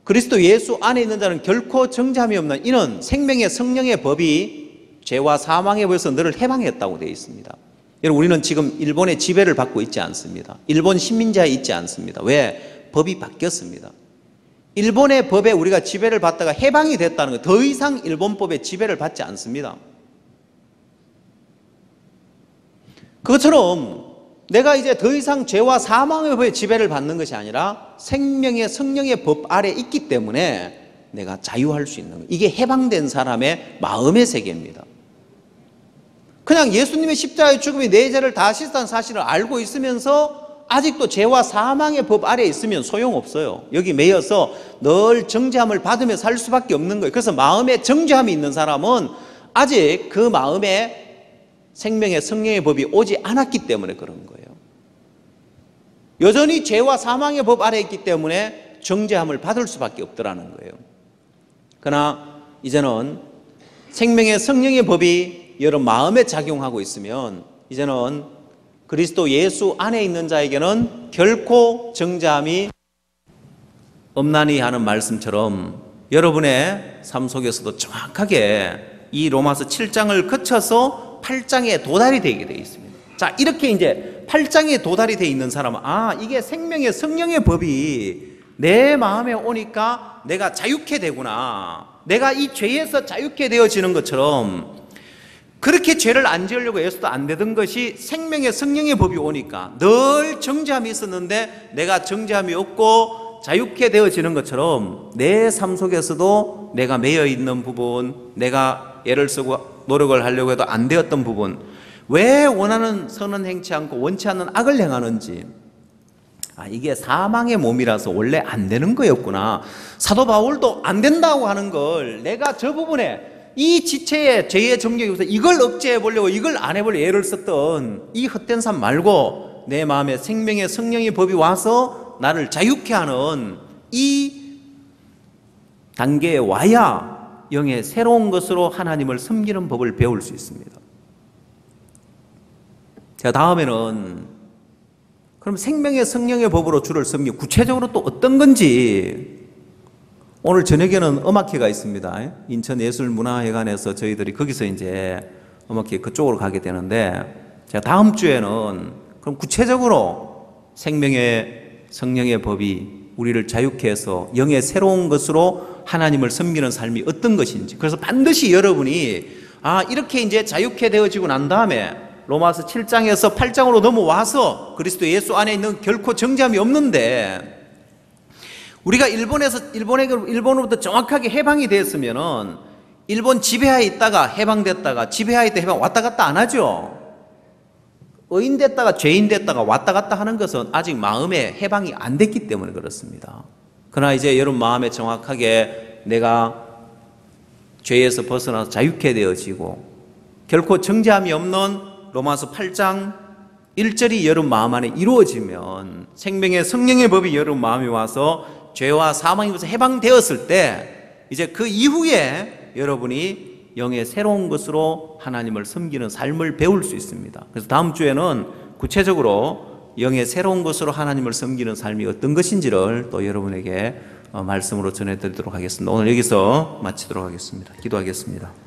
그리스도 예수 안에 있는 자는 결코 정죄함이 없는 이는 생명의 성령의 법이 죄와 사망의 법에서 너를 해방했다고 되어 있습니다. 여러분 우리는 지금 일본의 지배를 받고 있지 않습니다. 일본 식민지하에 있지 않습니다. 왜? 법이 바뀌었습니다. 일본의 법에 우리가 지배를 받다가 해방이 됐다는 것, 더 이상 일본법에 지배를 받지 않습니다. 그것처럼 내가 이제 더 이상 죄와 사망의 법에 지배를 받는 것이 아니라 생명의 성령의 법 아래 있기 때문에 내가 자유할 수 있는 거예요. 이게 해방된 사람의 마음의 세계입니다. 그냥 예수님의 십자가의 죽음이 내 죄를 다 씻었다는 사실을 알고 있으면서 아직도 죄와 사망의 법 아래에 있으면 소용없어요. 여기 매여서 늘 정죄함을 받으며 살 수밖에 없는 거예요. 그래서 마음에 정죄함이 있는 사람은 아직 그 마음에 생명의 성령의 법이 오지 않았기 때문에 그런 거예요. 여전히 죄와 사망의 법 아래에 있기 때문에 정죄함을 받을 수밖에 없더라는 거예요. 그러나 이제는 생명의 성령의 법이 여러분 마음에 작용하고 있으면 이제는 그리스도 예수 안에 있는 자에게는 결코 정죄함이 없나니 하는 말씀처럼 여러분의 삶 속에서도 정확하게 이 로마서 7장을 거쳐서 8장에 도달이 되게 되어 있습니다. 자, 이렇게 이제 8장에 도달이 되어 있는 사람은 이게 생명의 성령의 법이 내 마음에 오니까 내가 자유케 되구나. 내가 이 죄에서 자유케 되어지는 것처럼 그렇게 죄를 안 지으려고 애써도 안 되던 것이 생명의 성령의 법이 오니까 늘 정죄함이 있었는데 내가 정죄함이 없고 자유케 되어지는 것처럼 내 삶 속에서도 내가 매여 있는 부분, 내가 애를 쓰고 노력을 하려고 해도 안 되었던 부분, 왜 원하는 선은 행치 않고 원치 않는 악을 행하는지, 이게 사망의 몸이라서 원래 안 되는 거였구나. 사도 바울도 안 된다고 하는 걸 내가 저 부분에 이 지체의 죄의 정력이 없어서 이걸 억제해 보려고 이걸 안 해보려고 애를 썼던 이 헛된 삶 말고 내 마음에 생명의 성령의 법이 와서 나를 자유케 하는 이 단계에 와야 영의 새로운 것으로 하나님을 섬기는 법을 배울 수 있습니다. 자, 다음에는 그럼 생명의 성령의 법으로 주를 섬기고 구체적으로 또 어떤 건지 오늘 저녁에는 음악회가 있습니다. 인천예술문화회관에서 저희들이 거기서 이제 음악회 그쪽으로 가게 되는데, 제가 다음 주에는 그럼 구체적으로 생명의 성령의 법이 우리를 자유케 해서 영의 새로운 것으로 하나님을 섬기는 삶이 어떤 것인지, 그래서 반드시 여러분이 이렇게 이제 자유케 되어지고 난 다음에 로마서 7장에서 8장으로 넘어와서 그리스도 예수 안에 있는 결코 정죄함이 없는데, 우리가 일본으로부터 정확하게 해방이 됐으면은 일본 지배하에 있다가 해방됐다가 지배하에 있다 해방 왔다 갔다 안 하죠. 의인 됐다가 죄인 됐다가 왔다 갔다 하는 것은 아직 마음에 해방이 안 됐기 때문에 그렇습니다. 그러나 이제 여러분 마음에 정확하게 내가 죄에서 벗어나서 자유케 되어지고 결코 정죄함이 없는 로마서 8장 1절이 여러분 마음 안에 이루어지면 생명의 성령의 법이 여러분 마음에 와서 죄와 사망에서 해방되었을 때 이제 그 이후에 여러분이 영의 새로운 것으로 하나님을 섬기는 삶을 배울 수 있습니다. 그래서 다음 주에는 구체적으로 영의 새로운 것으로 하나님을 섬기는 삶이 어떤 것인지를 또 여러분에게 말씀으로 전해드리도록 하겠습니다. 오늘 여기서 마치도록 하겠습니다. 기도하겠습니다.